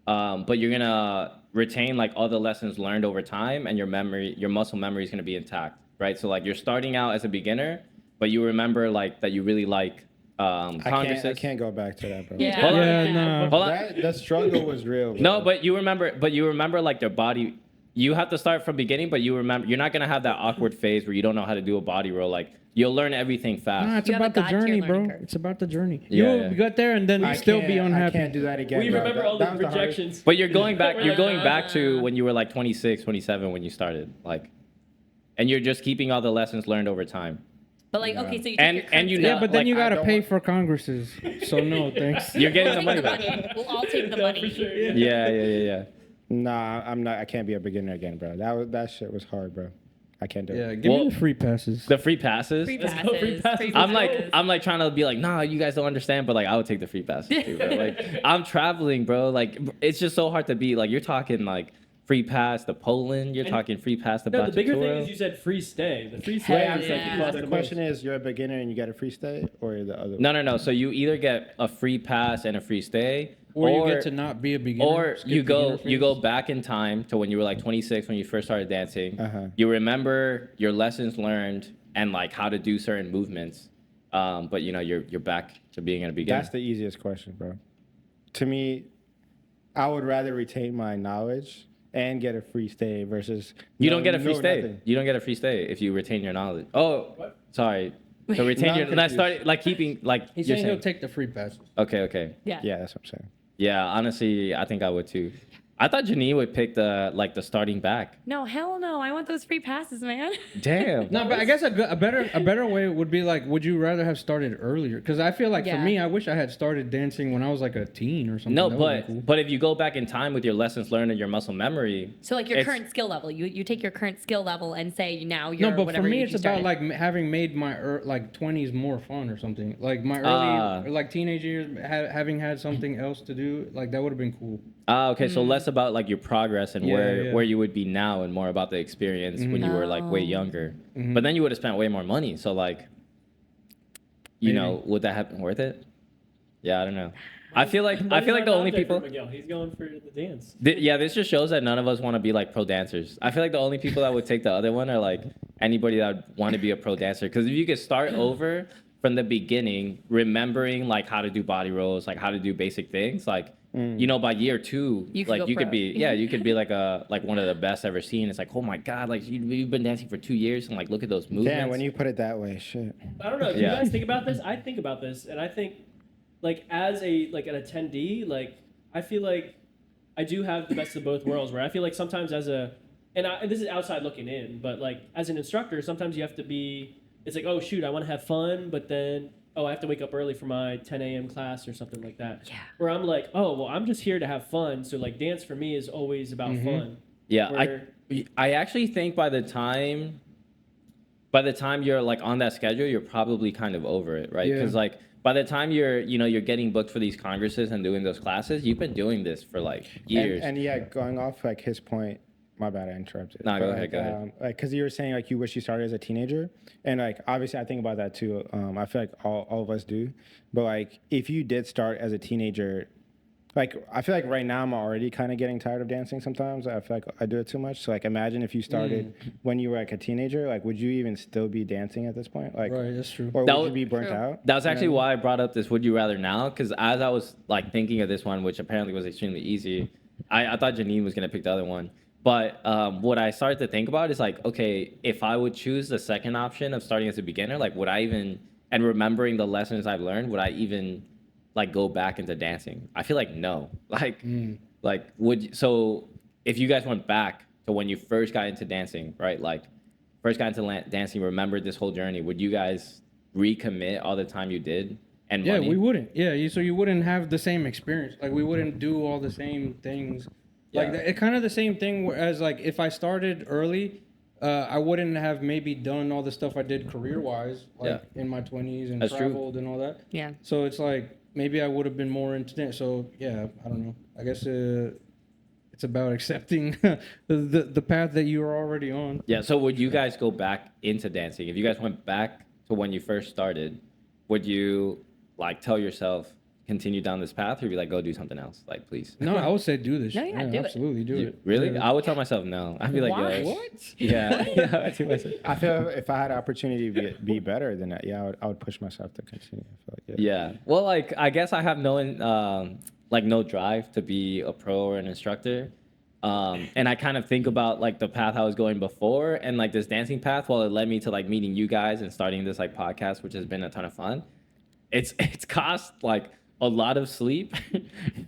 but you're gonna retain like all the lessons learned over time, and your muscle memory is gonna be intact, right? So like you're starting out as a beginner, but you remember like that you really like Congresses. I can't go back to that, bro. Yeah. Hold on. Yeah, no. Hold on. That struggle was real. Bro. No, but you remember like their body. You have to start from beginning, but you're not gonna have that awkward phase where you don't know how to do a body roll. Like you'll learn everything fast. Nah, it's You have a about the God-tier journey, bro. learning curve. It's about the journey. Yeah, You yeah. got there and then I you still be can't- unhappy. I can't do that again. We bro. remember all the That was hardest- projections. But you're going back. We're You're going like, back to when you were like 26, 27 when you started. Like, and you're just keeping all the lessons learned over time. But like, okay, so you And- take your and you currency. know- Yeah, but then like, you I gotta don't pay want- for congresses. So no, thanks. You're getting We'll the take money back. We'll all take the No, money. for sure. Yeah. Yeah. Nah, I'm not. I can't be a beginner again, bro. That shit was hard, bro. I can't do Yeah, it. give Well- me the free passes. The free passes. Free Let's passes. go, free passes. free I'm passes. like trying to be like, nah, you guys don't understand, but like I would take the free passes too, bro. Like I'm traveling, bro. Like it's just so hard to beat. Like you're talking like free pass to Poland. You're And- talking free pass to No, the bigger thing Bachatouro. is you said free stay. The free stay Hell is yeah. like it costs The the question most. is, you're a beginner and you get a free stay, or the other? No. So you either get a free pass and a free stay, Or you get to not be a beginner. or skip you beginner go phase. back in time to when you were like 26 when you first started dancing. Uh-huh. You remember your lessons learned and like how to do certain movements, but you're back to being a beginner. That's the easiest question, bro. To me, I would rather retain my knowledge and get a free stay versus You don't get a free stay. nothing. You don't get a free stay if you retain your knowledge. Oh, What? sorry. So retain No, your. I'm And I confused. started like keeping like He's you're saying saying. he'll take the free passes. Okay. Yeah. Yeah, that's what I'm saying. Yeah. Honestly, I think I would too. I thought Janine would pick the starting back. No, hell no. I want those free passes, man. Damn. No, but I guess a better way would be like, would you rather have started earlier? Because I feel like for Yeah. me, I wish I had started dancing when I was like a teen or something. No, That would've been cool. but if you go back in time with your lessons learned and your muscle memory, So like your It's- current skill level, you take your current skill level and say now you're No, but for whatever me, age it's you about started. like having made my like 20s more fun or something. Like my Ah. early like teenage years, having had something else to do, like that would have been cool. okay, so less about like your progress and Yeah, where yeah. where you would be now, and more about the experience when you were like way Oh. younger. Mhm. But then you would have spent way more money. So like, you know, would that have been worth it? Yeah, I don't know. I feel like Money's the not only out there for people. Miguel. He's going for the dance. Yeah, this just shows that none of us want to be like pro dancers. I feel like the only people that would take the other one are like anybody that would want to be a pro dancer. Because if you could start over from the beginning, remembering like how to do body rolls, like how to do basic things, like you know, by year 2, You could like go you could pro. be you could be like one of the best ever seen. It's like, oh my god, like you've been dancing for 2 years and like look at those movements. Damn, when you put it that way, shit. I don't know. Do Yeah. you guys think about this? I think about this, and I think, like, as an attendee, like, I feel like I do have the best of both worlds. Where I feel like sometimes and this is outside looking in, but like as an instructor, sometimes you have to be. It's like, oh shoot, I want to have fun, but then I have to wake up early for my 10 a.m. class or something like that. Yeah. Where I'm like, oh well, I'm just here to have fun. So like, dance for me is always about fun. Yeah, Where- I actually think by the time you're like on that schedule, you're probably kind of over it, right? Yeah. Because like by the time you're getting booked for these congresses and doing those classes, you've been doing this for like years. And yeah, going off like his point, my bad, I interrupted. Nah, go But, ahead, go ahead. Like, because you were saying like you wish you started as a teenager, and like obviously I think about that too. I feel like all of us do, but like if you did start as a teenager, like I feel like right now I'm already kind of getting tired of dancing sometimes. I feel like I do it too much. So like imagine if you started when you were like a teenager, like would you even still be dancing at this point? Like, Right, that's true. or That would would- you be burnt True. out? That was You know actually what why I brought up this would you rather now, because as I was like thinking of this one, which apparently was extremely easy, I thought Janine was gonna pick the other one. But what I started to think about is like, okay, if I would choose the second option of starting as a beginner, like would I even, and remembering the lessons I've learned, would I even like go back into dancing? I feel like no. Like so if you guys went back to when you first got into dancing, right? Like first got into dancing, remembered this whole journey, would you guys recommit all the time you did and Yeah, money? we wouldn't. Yeah, so you wouldn't have the same experience. Like we wouldn't do all the same things. Like Yeah. it kind of the same thing as like if I started early, I wouldn't have maybe done all the stuff I did career wise, like in my 20s and That's true. traveled and all that. Yeah. So it's like maybe I would have been more into dance. So yeah, I don't know. I guess it's about accepting the path that you are already on. Yeah, so would you guys go back into dancing? If you guys went back to when you first started, would you like tell yourself continue down this path, or be like go do something else? Like please. No, I would say do this. No, yeah, do it. absolutely do You- it. really? Yeah. I would tell myself no. I'd be like, Why? yo. What? Yeah. Yeah, I do myself. I feel if I had an opportunity to be better than that, yeah, I would push myself to continue. I feel like, Yeah. Well, like I guess I have no drive to be a pro or an instructor. And I kind of think about like the path I was going before and like this dancing path, while it led me to like meeting you guys and starting this like podcast, which has been a ton of fun. It's cost like a lot of sleep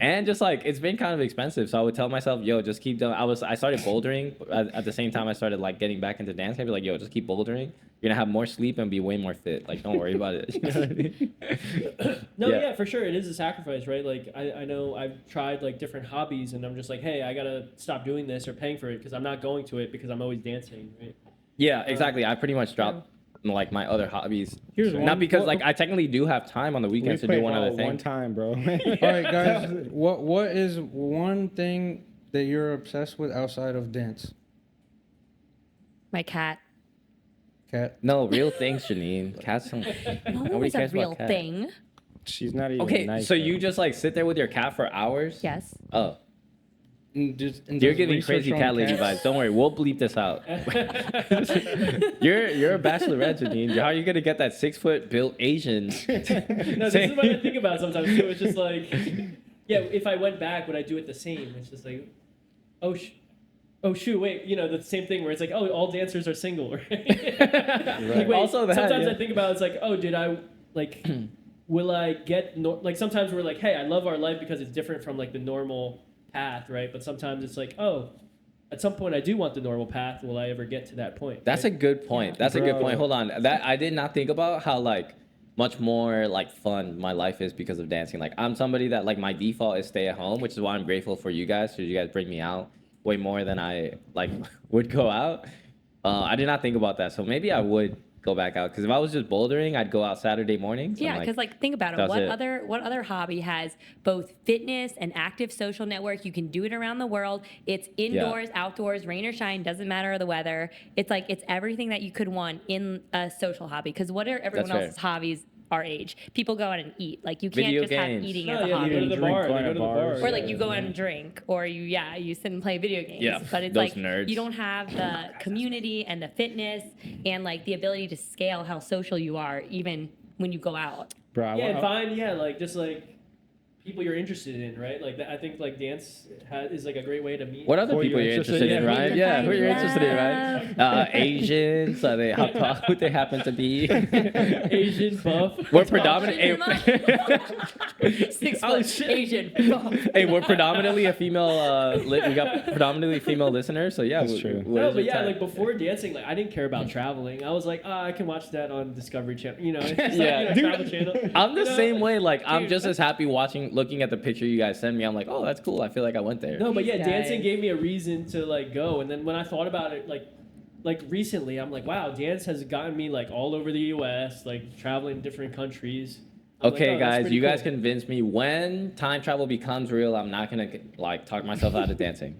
and just like it's been kind of expensive. So I would tell myself, yo, just keep doing. I started bouldering at the same time I started like getting back into dancing. I'd be like, yo, just keep bouldering. You're gonna have more sleep and be way more fit. Like, don't worry about it. You know what I mean? No, Yeah. yeah, for sure. It is a sacrifice, right? Like, I know I've tried, like, different hobbies, and I'm just like, hey, I got to stop doing this or paying for it because I'm not going to it because I'm always dancing, right? Yeah, exactly. I pretty much dropped like my other hobbies. Here's Not one- because what- like I technically do have time on the We weekends to played do one other ball thing. one time, bro. All right, guys. What is one thing that you're obsessed with outside of dance? My cat. Cat. No, real things, Janine. Cats don't. No, Nobody it's a cares about real cats. thing. She's not even Okay, nice. so though. you just like sit there with your cat for hours? Yes. Oh, And you're does giving research crazy on cat lady cats. vibes. Don't worry, we'll bleep this out. you're a bachelorette, Janine. How are you gonna get that 6-foot built Asian? No, this is what I think about sometimes, too. It's just like, yeah, if I went back, would I do it the same? It's just like, oh, shoot, wait, the same thing where it's like, oh, all dancers are single, right? Like, wait, Also that, sometimes yeah. I think about it's like, oh, did I, like, will I get, like, sometimes we're like, hey, I love our life because it's different from, like, the normal path, right? But sometimes it's like, oh, at some point I do want the normal path. Will I ever get to that point? That's a good point. That's a good point. Hold on. That I did not think about how like much more like fun my life is because of dancing. Like I'm somebody that like my default is stay at home, which is why I'm grateful for you guys. Because you guys bring me out way more than I like would go out. I did not think about that. So maybe I would go back out because if I was just bouldering, I'd go out Saturday mornings. Yeah, because like think about it. that's What it. other hobby has both fitness and active social network? You can do it around the world. It's indoors, outdoors, rain or shine, doesn't matter the weather. It's like it's everything that you could want in a social hobby. Because what are everyone That's fair. else's hobbies our age? People go out and eat. Like you can't Video just have games. eating No, as a yeah, hobby. they go to the Drink, bar. go They to go to the bars. bar. Or like you go out and drink, or you sit and play video games. Yeah, But it's those like nerds. you don't have the community and the fitness and like the ability to scale how social you are even when you go out. Bro, I Yeah, and want- find like just like people you're interested in, right? Like I think like dance is like a great way to meet. What other Who are people you you're interested interested in, in? Ryan? Yeah, who you're interested in, Ryan? Asians? Are they how tall would they happen to be? Asian buff? We're predominant. Six Oh, foot shit. Asian. Hey, we're predominantly a female. We got predominantly female listeners, so yeah. That's true. what No, is but your yeah, type? like before dancing, like I didn't care about traveling. I was like, I can watch that on Discovery Channel. You know, it's just Yeah, like, dude, Travel Channel. I'm the You know? same way. Like I'm Dude. just as happy looking at the picture you guys send me. I'm like, oh, that's cool. I feel like I went there. No, but yeah, These dancing guys. gave me a reason to like go. And then when I thought about it, like recently, I'm like, wow, dance has gotten me like all over the U.S., like traveling different countries. I'm like, Okay, oh, that's guys, pretty you guys cool. convinced me. When time travel becomes real, I'm not gonna like talk myself out of dancing.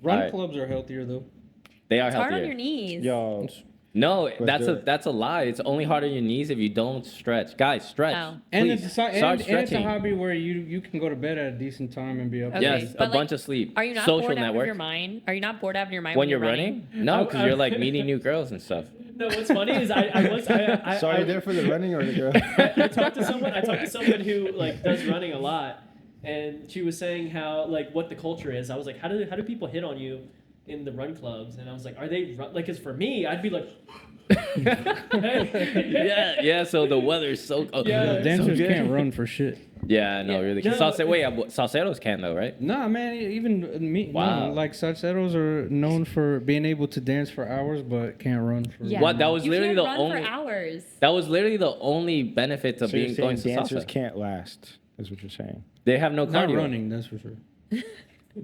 Run Alright. clubs are healthier though. They are It's hard on healthier. your knees. Yo, No, Let's that's do a it. that's a lie. It's only hard on your knees if you don't stretch. Guys, stretch. Oh. And Please. it's, Start and it's a stretching. hobby where you can go to bed at a decent time and be up. Okay, Yes, but, a like, bunch of sleep. Are you not Social bored out network. of your mind? Are you not bored out of your mind When you're running? No, because you're like meeting new girls and stuff. No, what's funny is I so are you there for the running or the girl? I talked to someone who like does running a lot, and she was saying how like what the culture is. I was like, how do people hit on you in the run clubs? And I was like, are they like? Because for me, I'd be like, Yeah. So the weather's so Yeah, so Dancers good. can't run for shit. Yeah, no, Yeah. really. No, Salseros can though, right? Nah, man. Even me. Wow. No, like salseros are known for being able to dance for hours, but can't run for. Yeah. What? That was You literally can't the run only. for hours. That was literally the only benefit to So you're being saying going to dancers salsa. can't last, is what you're saying. They have no Not cardio. running, that's for sure.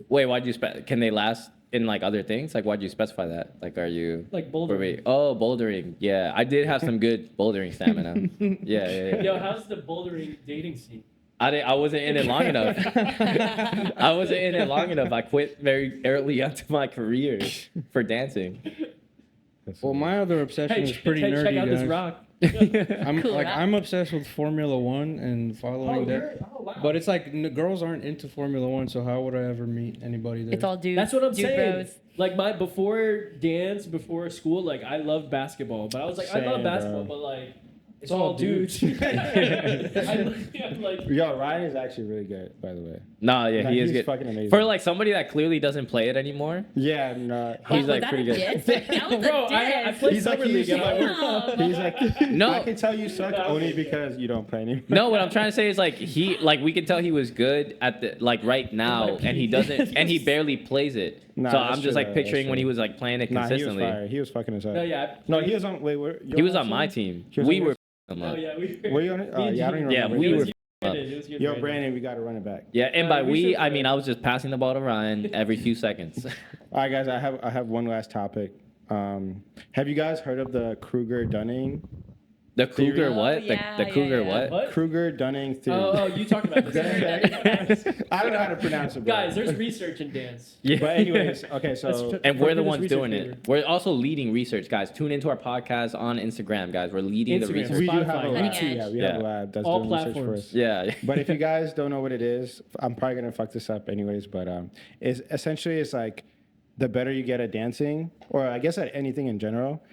Wait, why'd you can they last in like other things? Like why'd you specify that? Like are you like bouldering. Wait, oh, bouldering. Yeah, I did have some good bouldering stamina. Yeah. Yo, how's the bouldering dating scene? I wasn't in it long enough. I wasn't in it long enough. I quit very early into my career for dancing. Well, my other obsession is pretty nerdy, check out guys. this rock. I'm Cool, like huh? I'm obsessed with Formula One and following that. wow. But it's like girls aren't into Formula One, so how would I ever meet anybody there? It's all dudes. That's what I'm dude saying. Bros. Like before school, like I loved basketball, but I was like, I love Same, basketball, bro. but like it's all all dudes. I'm like, Yo, Ryan is actually really good, by the way. Nah, yeah, Nah, he is he's good. fucking amazing. For like somebody that clearly doesn't play it anymore. Yeah, no. He's Was like that pretty a good. diss? That was bro, a I diss. played He's like, summer league at my work. Damn. He's like, No. I can tell you suck No. only because you don't play anymore. No, what I'm trying to say is like we could tell he was good at the like right now, and he doesn't, and he barely plays it. Nah, so that's I'm just true, like though, picturing that's when he true. was like playing it Nah, he was consistently. fire. He was fucking us up. No, yeah. No, he was on. Wait, He was on my team. He was We on were yours? him Oh up. yeah, we Were you on it? Me and Yeah, I don't even Yeah, remember. we It were was up. It was good. Yo, Brandon. Brandon, we got to run it back. Yeah, and by we should- I mean I was just passing the ball to Ryan every few seconds. All right, guys, I have one last topic. Have you guys heard of the Kruger-Dunning? The Kruger what? yeah, the yeah, Kruger yeah. what? What? Kruger-Dunning theory. Oh, you talked about this. I don't know how to pronounce it, bro. Guys, there's research in dance. Yeah. But anyways, okay, so That's- And we're the Brandon's ones research doing paper. it. We're also leading research, guys. Tune into our podcast on Instagram, guys. We're leading the Instagram. research. we do have a Spotify, lab. Cutting Yeah, edge. we have Yeah. a lab that's All doing research for platforms. us. Yeah. But if you guys don't know what it is, I'm probably gonna fuck this up anyways. But it's essentially it's like the better you get at dancing, or I guess at anything in general,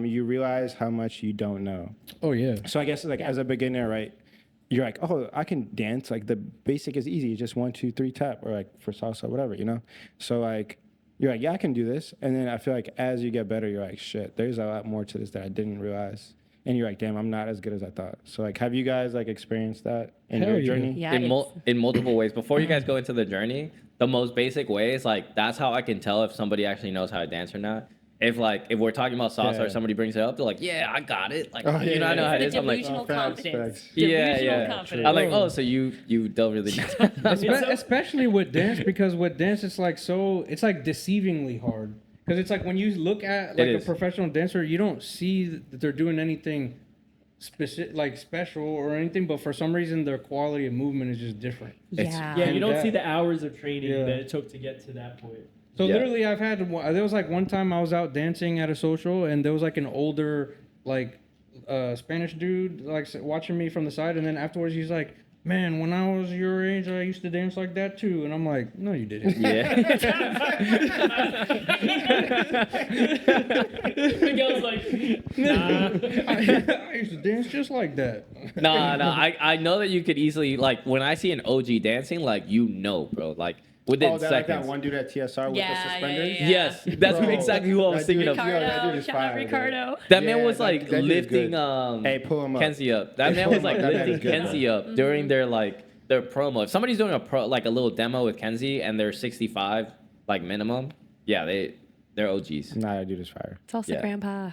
you realize how much you don't know. Oh yeah. So I guess like as a beginner, right? You're like, oh, I can dance. Like the basic is easy, just 1, 2, 3 tap, or like for salsa, whatever, you know. So like you're like, yeah, I can do this. And then I feel like as you get better, you're like, shit, there's a lot more to this that I didn't realize. And you're like, damn, I'm not as good as I thought. So like, have you guys like experienced that in Hell your yeah. journey? Yeah, in it's- multiple ways. Before you guys go into the journey, the most basic ways, like that's how I can tell if somebody actually knows how to dance or not. If we're talking about salsa or Yeah. somebody brings it up, they're like, yeah, I got it. Like, Oh, you know, yeah, I know yeah. how it The is. I'm like, delusional facts, confidence. facts. yeah, Delusional yeah. confidence. I'm like, oh, so you don't really. Especially with dance, because with dance it's like deceivingly hard. Because it's like when you look at like a is. professional dancer, you don't see that they're doing anything specific, like special or anything, but for some reason their quality of movement is just different. Yeah. Yeah, you don't that- see the hours of training Yeah. that it took to get to that point. So Yeah. literally, there was like one time I was out dancing at a social, and there was like an older like Spanish dude like watching me from the side, and then afterwards he's like, "Man, when I was your age, I used to dance like that too." And I'm like, "No, you didn't." Yeah. Miguel's like, nah. I used to dance just like that. No. I know that you could easily like when I see an OG dancing, like bro, like within Oh, that, like seconds. that one dude at TSR with Yeah, the yeah, suspenders. yeah. Yes, that's Bro, exactly who I was that thinking dude- of. Yo, that dude Ricardo, is shout out fire, Ricardo. That man Yeah, was that- like that dude is lifting good. Hey, pull him up. Kenzie up. That man Pull was him like up. That man lifting is good, Kenzie bro. up during their promo. If somebody's doing a little demo with Kenzie and they're 65 like minimum, yeah, they're OGs. Nah, that dude is fire. It's also Yeah. grandpa.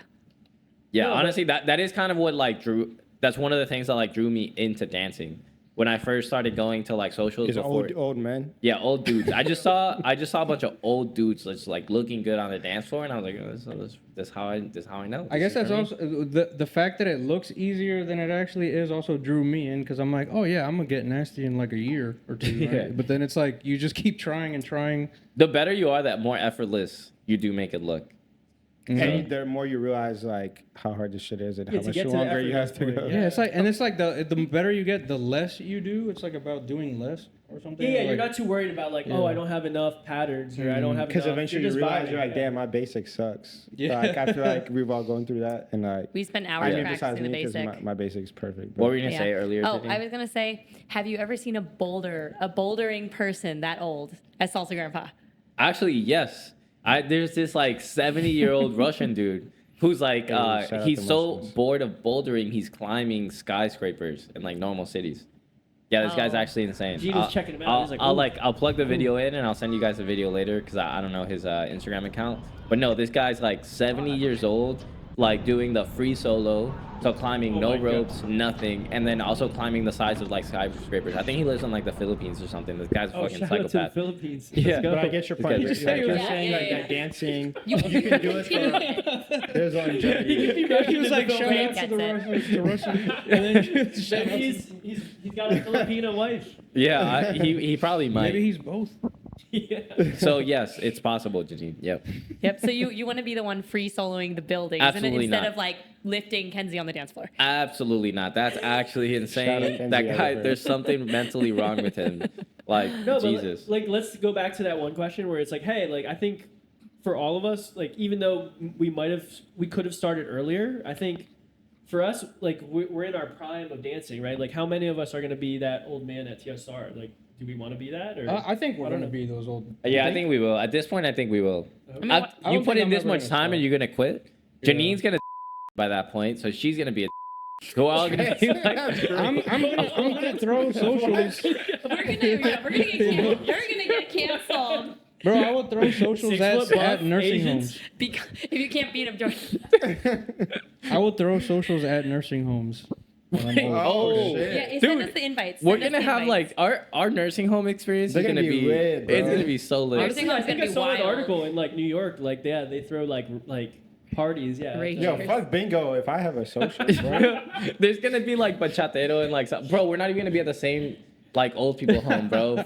Yeah, No, but- honestly, that is kind of what like drew. That's one of the things that like drew me into dancing. When I first started going to like socials He's before, old men. yeah, old dudes. I just saw a bunch of old dudes just like looking good on the dance floor, and I was like, oh, this how I know. I guess This is that's for me. also the fact that it looks easier than it actually is also drew me in, because I'm like, oh yeah, I'm gonna get nasty in like a year or two. Right? Yeah. But then it's like you just keep trying and trying. The better you are, that more effortless you do make it look. And the more you realize like how hard this shit is and Yeah, how to much get to the longer you have to effortless go. point, Yeah, it's like the better you get, the less you do. It's like about doing less or something. Yeah, you're like, not too worried about like, oh, I don't have enough patterns or I don't have Because enough. eventually You're you just realize vibing, you're like, yeah. damn, my basic sucks. Yeah. Like I feel like we've all gone through that, and like We spent hours I mean, practicing besides the me, because basic. my basic's perfect. What But were you gonna say earlier? Oh, Tiffany? I was gonna say, have you ever seen a bouldering person that old as Salsa Grandpa? Actually, yes. There's this like 70-year-old Russian dude who's like shout out he's to so Russians. bored of bouldering, he's climbing skyscrapers in like normal cities. Yeah, this guy's Oh. actually insane. Gino's checking him out. He's like, I'll plug the video in and I'll send you guys the video later because I don't know his Instagram account. But no, this guy's like 70 years old, like doing the free solo, so climbing Oh no my God. ropes, nothing, and then also climbing the sides of like skyscrapers. I think he lives in like the Philippines or something. This guy's a Oh, fucking shout out to the psychopath. Philippines. Yeah. Let's go. But I get your point. Okay. Like, Just say you're that. saying like Yeah. that dancing, you can do it for there's longevity. He was like, shout Greg out to the gets it. Russians, to Russian, and then shout out Maybe to- he's got a Filipino wife. Yeah, he probably might. maybe he's both. Yeah. So yes, it's possible, Janine. Yep. Yep. So you want to be the one free soloing the buildings Absolutely instead not. of like lifting Kenzie on the dance floor. Absolutely not. That's actually Shout out insane. Kenzie That guy, Everett. there's something mentally wrong with him. Like No, Jesus. but like let's go back to that one question where it's like, hey, like I think for all of us, like even though we could have started earlier, I think for us, like we're in our prime of dancing, right? Like how many of us are gonna be that old man at TSR? Like, do we want to be that or? I think we're I don't gonna know. be those old. Yeah, I think we will. At this point, I think we will. I mean, I- what- I you don't put think in I'm this ever much gonna time stop. and you're gonna quit. Yeah. Janine's gonna by that point, so she's gonna be a. We're all gonna be like. I'm gonna throw socials, We're gonna you're gonna get canceled bro. I would throw socials 6 foot buff at nursing Asians. homes. because if you can't beat him, Jordan. I would throw socials at nursing homes. when I'm old. Oh, shit. Yeah, Dude, send us the invites. We're Send us gonna the have invites. like our nursing home experience They're is gonna gonna be lit, bro. it's gonna be so lit. Nursing home's I think gonna I be saw an wild. article in like New York, like yeah, they throw like parties, yeah. Great. Yo, fuck bingo if I have a social, bro. There's gonna be like bachatero and like bro, we're not even gonna be at the same like old people home, bro.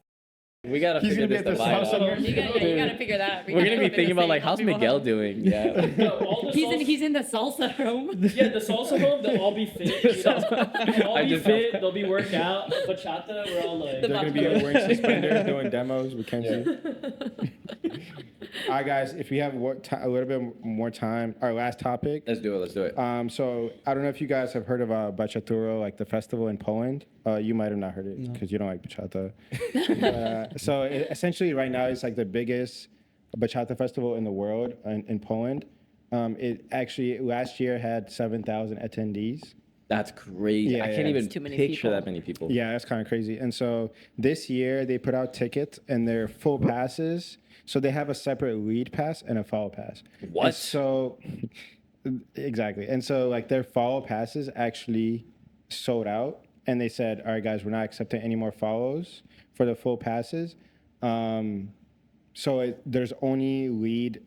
We gotta He's figure gonna be this at the divide salsa out. You gotta figure that out. We're gonna be thinking about like how's Miguel doing? Yeah. No, all the He's in the salsa room. Yeah, the salsa home, they'll all be fit. You know? They'll all I be just- fit. They'll be worked out. Bachata, we're all like. The They're gonna be wearing suspenders doing demos with Kenzie. All right, guys. If we have a little bit more time, our last topic. Let's do it. So I don't know if you guys have heard of Bachaturo, like the festival in Poland. You might have not heard it because you don't like bachata. So essentially, right now it's like the biggest bachata festival in the world in Poland. It actually last year had 7,000 attendees. That's crazy. Yeah, I yeah. can't even It's too many picture people. that many people. Yeah, that's kind of crazy. And so this year they put out tickets and they're full passes. So they have a separate lead pass and a follow pass. What? And so exactly. And so like their follow passes actually sold out, and they said, "All right, guys, we're not accepting any more follows for the full passes." So there's only lead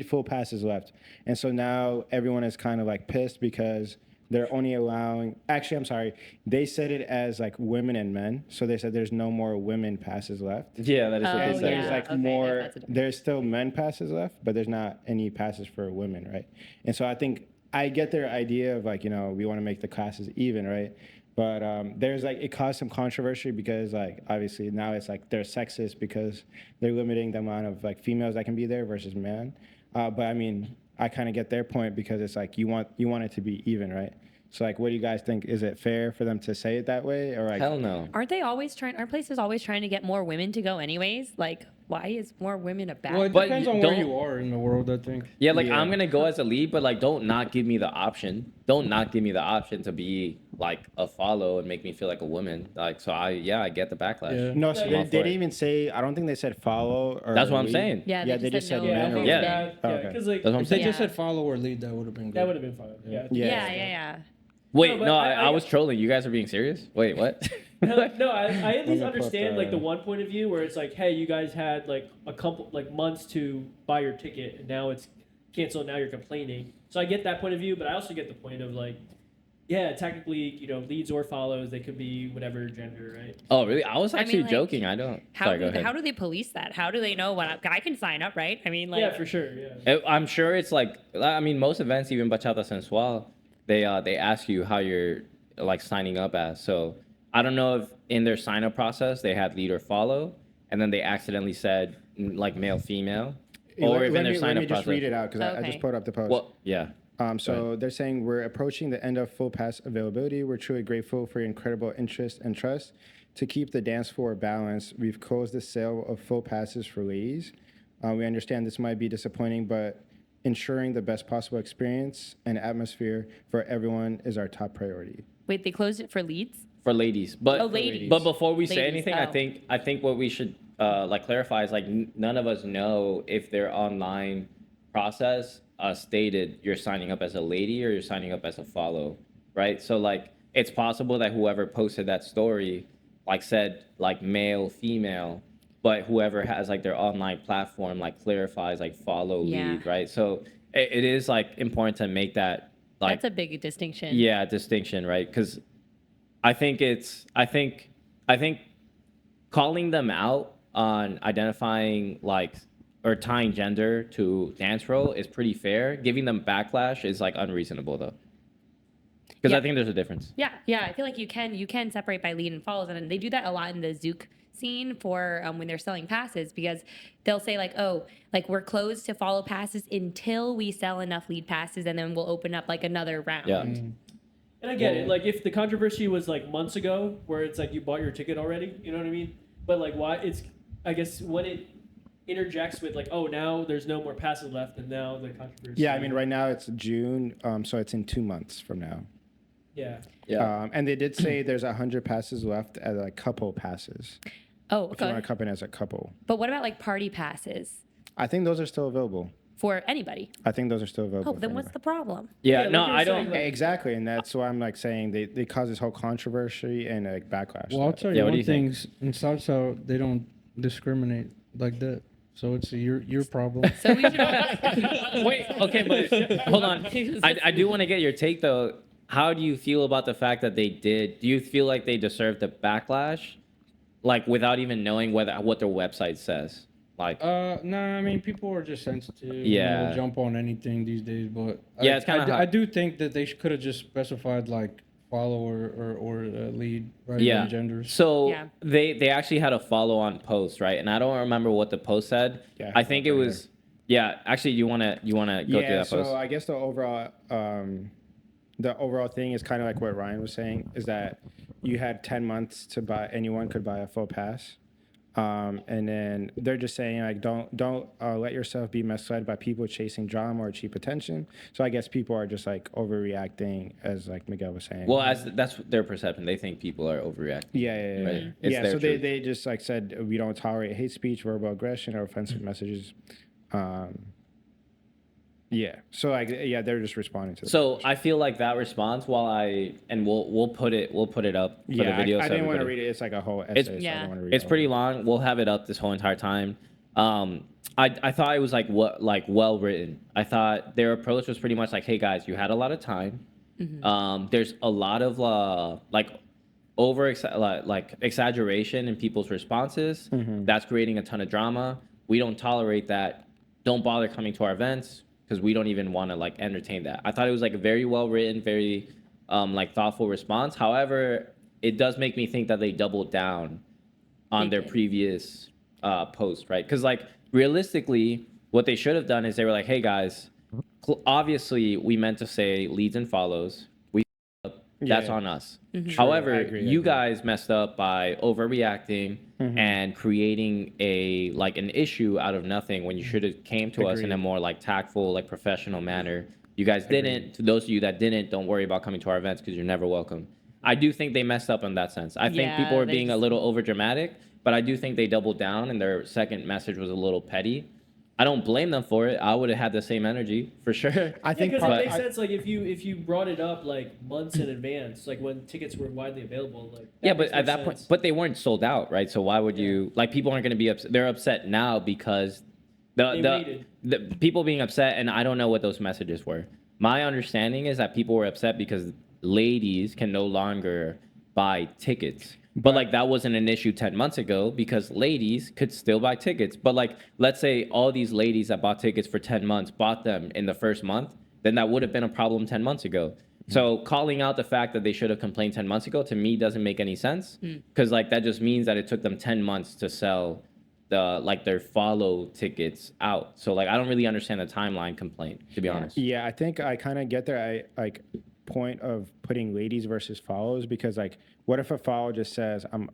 full passes left, and so now everyone is kind of like pissed because they're only allowing. Actually, I'm sorry. They said it as like women and men, so they said there's no more women passes left. Yeah, that is what Oh, they And said. there's yeah. like Okay, more. that's a difference. There's still men passes left, but there's not any passes for women, right? And so I think I get their idea of like we want to make the classes even, right? But there's like it caused some controversy because like obviously now it's like they're sexist because they're limiting the amount of like females that can be there versus men. But I mean I kind of get their point because it's like you want it to be even, right? So like, what do you guys think? Is it fair for them to say it that way, or like? Hell no. Aren't places always trying to get more women to go anyways? Like, why is more women a bad Well, it But depends you on where don't- you are in the world, I think. Yeah, like Yeah. I'm gonna go as a lead, but like don't not give me the option. Don't not give me the option to be like a follow and make me feel like a woman. Like so, I get the backlash. Yeah. No, so I'm they all for didn't it. even say. I don't think they said follow or. That's what I'm lead. saying. Yeah, Yeah, they they just just said said Yeah, I men or think no. it's women. bad. Oh, Yeah, okay. because like That's what I'm If they saying. just Yeah. said follow or lead, that would have been good. that would have been fine. Yeah. Yeah, yeah. Wait, No, but no, I- I was trolling. You guys are being serious? Wait, what? No, I at least me understand put like the one point of view where it's like, hey, you guys had like a couple like months to buy your ticket, and now it's canceled. Now you're complaining. So I get that point of view, but I also get the point of like, yeah, technically, leads or follows, they could be whatever gender, right? Oh, really? I was I mean, actually like, joking. I don't. How Sorry, go do ahead. how do they police that? How do they know I can sign up, right? I mean, like, Yeah, for sure. Yeah. I'm sure it's like I mean most events, even Bachata Sensual, they ask you how you're like signing up as. So I don't know if in their sign up process they had lead or follow, and then they accidentally said like male female, or if in their sign let up me just process. read it out because I Okay. just put up the post. Well, yeah. So they're saying we're approaching the end of full pass availability. We're truly grateful for your incredible interest and trust. To keep the dance floor balanced, we've closed the sale of full passes for ladies. We understand this might be disappointing, but ensuring the best possible experience and atmosphere for everyone is our top priority. wait, they closed it for leads? For ladies, but Oh, ladies. but before we say Ladies, anything, oh. I think what we should like clarify is like none of us know if their online process stated you're signing up as a lady or you're signing up as a follow, right? So like it's possible that whoever posted that story like said like male female, but whoever has like their online platform like clarifies like follow Yeah. lead, right? So it is like important to make that like That's a big distinction. yeah distinction, right? Because I think calling them out on identifying like or tying gender to dance role is pretty fair. Giving them backlash is like unreasonable though. Because Yeah. I think there's a difference. Yeah, I feel like you can separate by lead and follows, and they do that a lot in the Zook scene for when they're selling passes because they'll say like, oh, like we're closed to follow passes until we sell enough lead passes, and then we'll open up like another round. Yeah. And I get it. Like if the controversy was like months ago, where it's like you bought your ticket already, you know what I mean? But like why it's, I guess when it interjects with like, oh, now there's no more passes left, and now the controversy. Yeah, I mean, right now it's June, so it's in 2 months from now. Yeah. Yeah. And they did say there's 100 passes left at like couple passes. Oh, If you want okay. to come in as a couple, But what about like party passes I think those are still available. for anybody? I think those are still available. Oh, for then what's anybody. the problem? yeah. like No, you were I saying, don't. like- Exactly, and that's why I'm like saying they cause this whole controversy and like backlash. Well, I'll to that. tell Yeah, you what do one you thing. think? In salsa, they don't discriminate like that. So it's your problem. So we should. Wait. Okay, but hold on. I do want to get your take though. How do you feel about the fact that they did? Do you feel like they deserved the backlash, like without even knowing what their website says? Like, Nah, I mean, people are just sensitive. Yeah. They'll jump on anything these days. But Yeah, it's kinda hard. I do think that they could have just specified like follower or lead rather yeah. than genders. So Yeah. they actually had a follow on post, right? And I don't remember what the post said. Yeah, I think it right was. Yeah. Actually, you wanna go through Yeah, that so post? I guess the overall thing is kind of like what Ryan was saying, is that you had 10 months to buy. Anyone could buy a full pass. And then they're just saying like, don't let yourself be misled by people chasing drama or cheap attention. So I guess people are just like overreacting, as like Miguel was saying. Well, as that's their perception. They think people are overreacting. Yeah. Right. It's Yeah, their so truth. they just like said we don't tolerate hate speech, verbal aggression, or offensive messages. Yeah. So like they're just responding to. So I feel like that response, we'll put it up for the video. I so didn't want to everybody- read it. It's like a whole essay. So I Yeah. don't want to read It's all pretty of it. long. We'll have it up this whole entire time. I thought it was like well written. I thought their approach was pretty much like, hey guys, you had a lot of time. There's a lot of exaggeration in people's responses. That's creating a ton of drama. We don't tolerate that. Don't bother coming to our events because we don't even want to like entertain that. I thought it was like a very well written, very like thoughtful response. However, it does make me think that they doubled down on their previous post, right? Because like realistically, what they should have done is they were like, hey guys, obviously we meant to say leads and follows. That's on us. However, I agree. you guys messed up by overreacting and creating an issue out of nothing when you should have came to us in a more like tactful, like professional manner. You guys didn't. To those of you that didn't, don't worry about coming to our events because you're never welcome. I do think they messed up in that sense. I think people were being a little over dramatic, but I do think they doubled down and their second message was a little petty. I don't blame them for it. I would have had the same energy for sure. I think because it makes I- sense. Like if you brought it up like months in advance, like when tickets were widely available, like Yeah, that but makes at more that point, sense. but they weren't sold out, right? So why would you like? People aren't going to be upset. They're upset now because They waited. the people being upset, and I don't know what those messages were. My understanding is that people were upset because ladies can no longer buy tickets. But like that wasn't an issue 10 months ago because ladies could still buy tickets. But like let's say all these ladies that bought tickets for 10 months bought them in the first month, then that would have been a problem 10 months ago. So calling out the fact that they should have complained 10 months ago to me doesn't make any sense because like that just means that it took them 10 months to sell their follow tickets out. So like I don't really understand the timeline complaint, to be honest. Yeah, I think I kind of get their point of putting ladies versus follows because like what if a follow just says I'm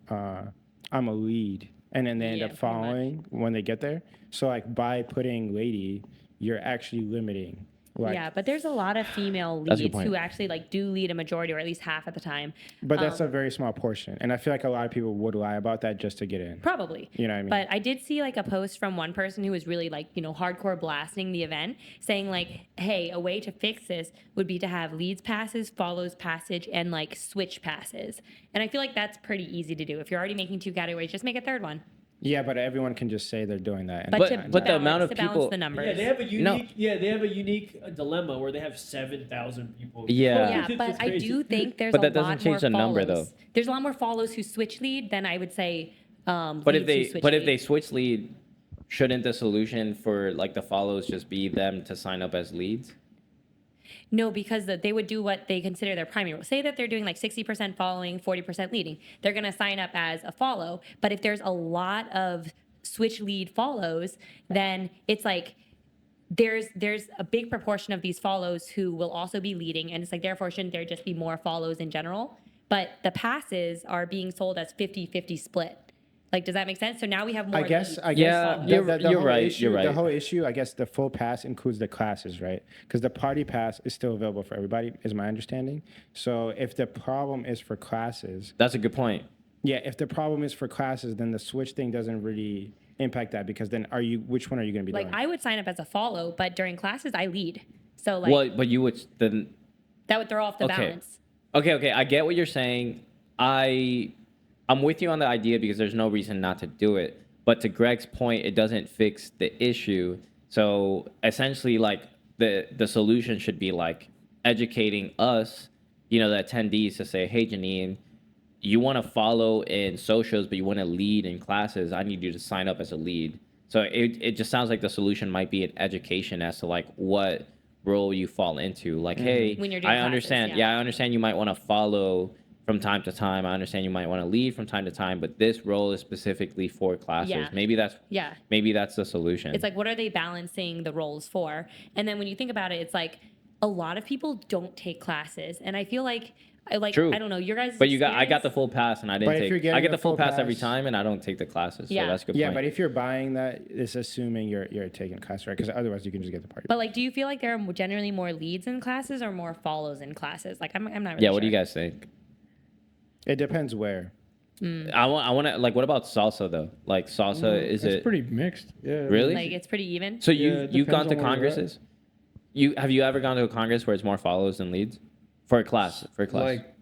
a lead and then they end Yeah, up pretty following when they get there. So like by putting lady, you're actually limiting. Like, yeah, but there's a lot of female That's a good leads point. who actually like do lead a majority or at least half of the time. but that's a very small portion, and I feel like a lot of people would lie about that just to get in. Probably. You know what I mean? But I did see like a post from one person who was really like, hardcore blasting the event, saying like, hey, a way to fix this would be to have leads passes, follows passage, and like switch passes. And I feel like that's pretty easy to do. If you're already making two categories, just make a third one. Yeah, but everyone can just say they're doing that. But, But- to but the balance, amount of to balance people- the numbers. Yeah, they have a No. unique. Dilemma where they have 7,000 people. Yeah. Yeah, It's but I crazy. do think there's But a that doesn't lot change more the number, follows. though. There's a lot more follows who switch lead than I would say. But if leads who they switch lead. switch lead, shouldn't the solution for like the follows just be them to sign up as leads? No, because they would do what they consider their primary role. Say that they're doing like 60% following, 40% leading. They're going to sign up as a follow. But if there's a lot of switch lead follows, then it's like there's a big proportion of these follows who will also be leading. And it's like, therefore, shouldn't there just be more follows in general? But the passes are being sold as 50-50 split. Like, does that make sense? So now we have more. I guess leads. Yeah, the- you're- the you're whole right, issue, you're right. The whole issue, I guess, the full pass includes the classes, right? Because the party pass is still available for everybody, is my understanding. So if the problem is for classes, That's a good point. yeah, if the problem is for classes, then the switch thing doesn't really impact that because then which one are you going to be Like, doing? I would sign up as a follow, but during classes, I lead. So, like, Well, but you would then. that would throw off the Okay. balance. Okay. I get what you're saying. I'm with you on the idea because there's no reason not to do it. But to Greg's point, it doesn't fix the issue. So essentially, like the solution should be like educating us, the attendees to say, hey, Janine, you want to follow in socials, but you want to lead in classes. I need you to sign up as a lead. So it just sounds like the solution might be an education as to like what role you fall into. Like, hey, When you're doing I classes, understand. yeah. I understand you might want to follow from time to time. I understand you might want to lead from time to time, but this role is specifically for classes. Yeah. Maybe that's the solution. It's like, what are they balancing the roles for? And then when you think about it, it's like a lot of people don't take classes. And I feel like True. I don't know, your guys. But I got the full pass and I didn't But if you're take. getting I get the the full full pass every pass- time and I don't take the classes. Yeah. So that's a good Yeah, point. but if you're buying that, it's assuming you're taking a class, right? Because otherwise you can just get the party. But like, do you feel like there are generally more leads in classes or more follows in classes? Like, I'm not really Yeah, sure. what do you guys think? It depends where. I want to like. What about salsa though? Like salsa, is it's it pretty mixed. Yeah. Really? Like, it's pretty even. So Yeah, it you've gone depends to on where you're at. congresses? Have you ever gone to a congress where it's more follows than leads for a class? Like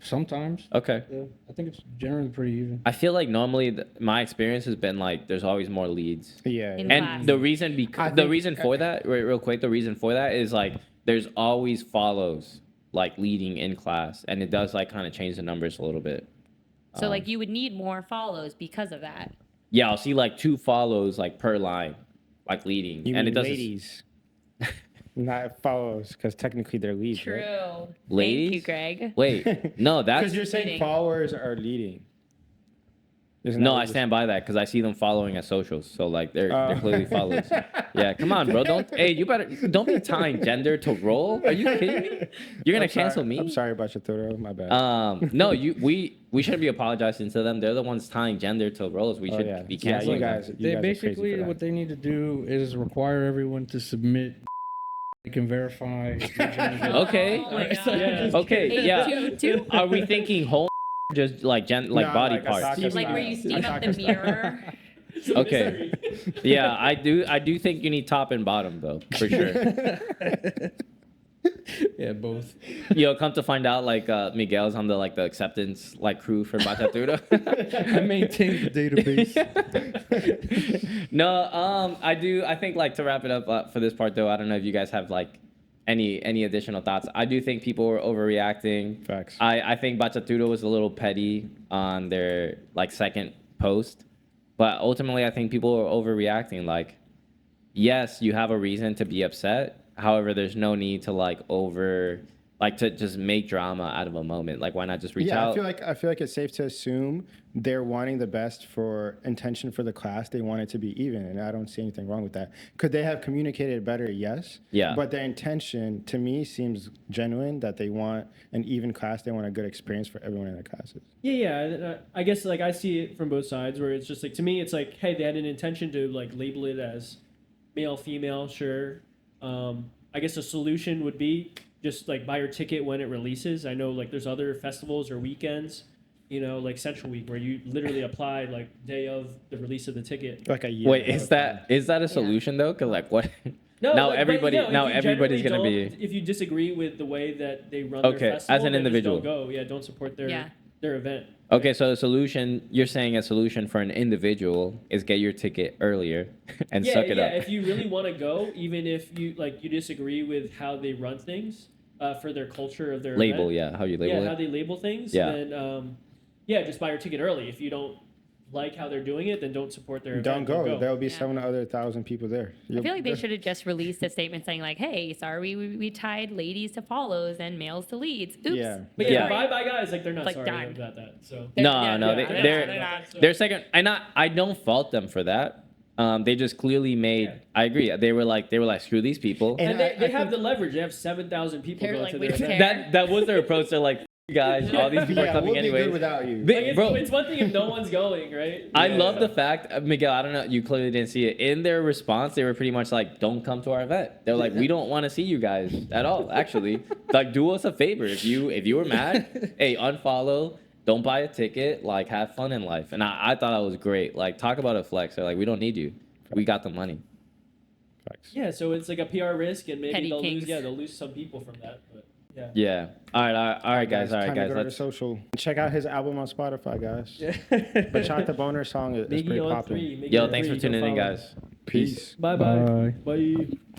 sometimes. Okay. Yeah, I think it's generally pretty even. I feel like normally my experience has been like there's always more leads. Yeah. In And class. the reason I the think- reason for that, real quick, the reason for that is like there's always follows like leading in class, and it does like kind of change the numbers a little bit. So like, you would need more follows because of that. Yeah, I'll see like 2 follows like per line, like leading, You and mean it doesn't. ladies, not follows, because technically they're leads. True. Right? Ladies? Thank you, Greg. Wait, no, that's Because you're saying Leading. followers are leading. Isn't that no. what I you're stand by that because I see them following at socials, so like they're Oh. clearly follows. Yeah, come on, bro. You better don't be tying gender to role. Are you kidding me? You're gonna I'm sorry- cancel me? I'm sorry about your throat. My bad. No, we shouldn't be apologizing to them. They're the ones tying gender to roles. We Oh, should yeah. be Yeah, canceling you guys. them. You They guys are crazy basically for that. what they need to do is require everyone to submit. They can verify. your gender. Okay. Oh my God. Yeah. Okay, yeah. 822? Are we thinking whole just like No, body like parts? Asaka Like, where you steam up the mirror. Okay. Yeah, I do think you need top and bottom though, for sure. Yeah, both. Yo, come to find out, like Miguel's on the like the acceptance like crew for Bachatudo. I maintain the database. No, I think like to wrap it up for this part though, I don't know if you guys have like any additional thoughts. I do think people were overreacting. Facts. I think Bachatudo was a little petty on their like second post, but ultimately I think people were overreacting. Like, yes, you have a reason to be upset. However, there's no need to to just make drama out of a moment. Like, why not just reach Yeah, out? I feel like it's safe to assume they're wanting the best for intention for the class. They want it to be even, and I don't see anything wrong with that. Could they have communicated better? Yes. Yeah. But their intention, to me, seems genuine. That they want an even class. They want a good experience for everyone in their classes. Yeah. I guess like I see it from both sides where it's just like, to me, it's like, hey, they had an intention to like label it as male, female, sure. I guess a solution would be just like buy your ticket when it releases. I know like there's other festivals or weekends, like Central Week where you literally apply like day of the release of the ticket. Like a year. Wait, is that a solution though? Cause like what? No, now like, but, everybody if now you everybody's gonna generally be don't- If you disagree with the way that they run Okay, their festival, as an then just individual. don't go. Yeah, don't support their Yeah. their event. Okay, so the solution you're saying a solution for an individual is get your ticket earlier and suck it up. If you really want to go, even if you disagree with how they run things for their culture of their Label, event, yeah, how you label how it. they label things, Yeah. then just buy your ticket early. If you don't like how they're doing it, then don't support their Don't event. go. There'll be Yeah. 7 other 1,000 people there. I feel like they should have just released a statement saying like, "Hey, sorry, we tied ladies to follows and males to leads." Oops. Yeah. But Yeah. bye guys, like they're not Like, sorry darn. about that. So No, Yeah, no, yeah, they're not. they're second. I don't fault them for that. They just clearly made. Yeah. I agree. They were like screw these people. and they I have think- the leverage. They have 7,000 people They're going like, to we their don't event. care. That was their approach. They're like, "You guys, all these people are Yeah, coming we'll be anyway." good without you. Like it's, Bro, it's one thing if no one's going, right? I Yeah. love the fact, Miguel, I don't know, you clearly didn't see it. In their response, they were pretty much like, don't come to our event. They're like, we don't want to see you guys at all, actually. Like, do us a favor. If you were mad, hey, unfollow, don't buy a ticket, like, have fun in life. And I thought that was great. Like, talk about a flex. They're like, we don't need you. We got the money. Facts. Yeah, so it's like a PR risk, and maybe Petty they'll kings. lose some people from that. But yeah. Yeah. All right, guys. All right, Time to guys. go to the Let's, social. Check out his album on Spotify, guys. Yeah. Bachata Boner song is Miggy pretty on popular. 3. Miggy yo, on thanks 3, for tuning go in, follow. guys. Peace. Bye-bye. Bye.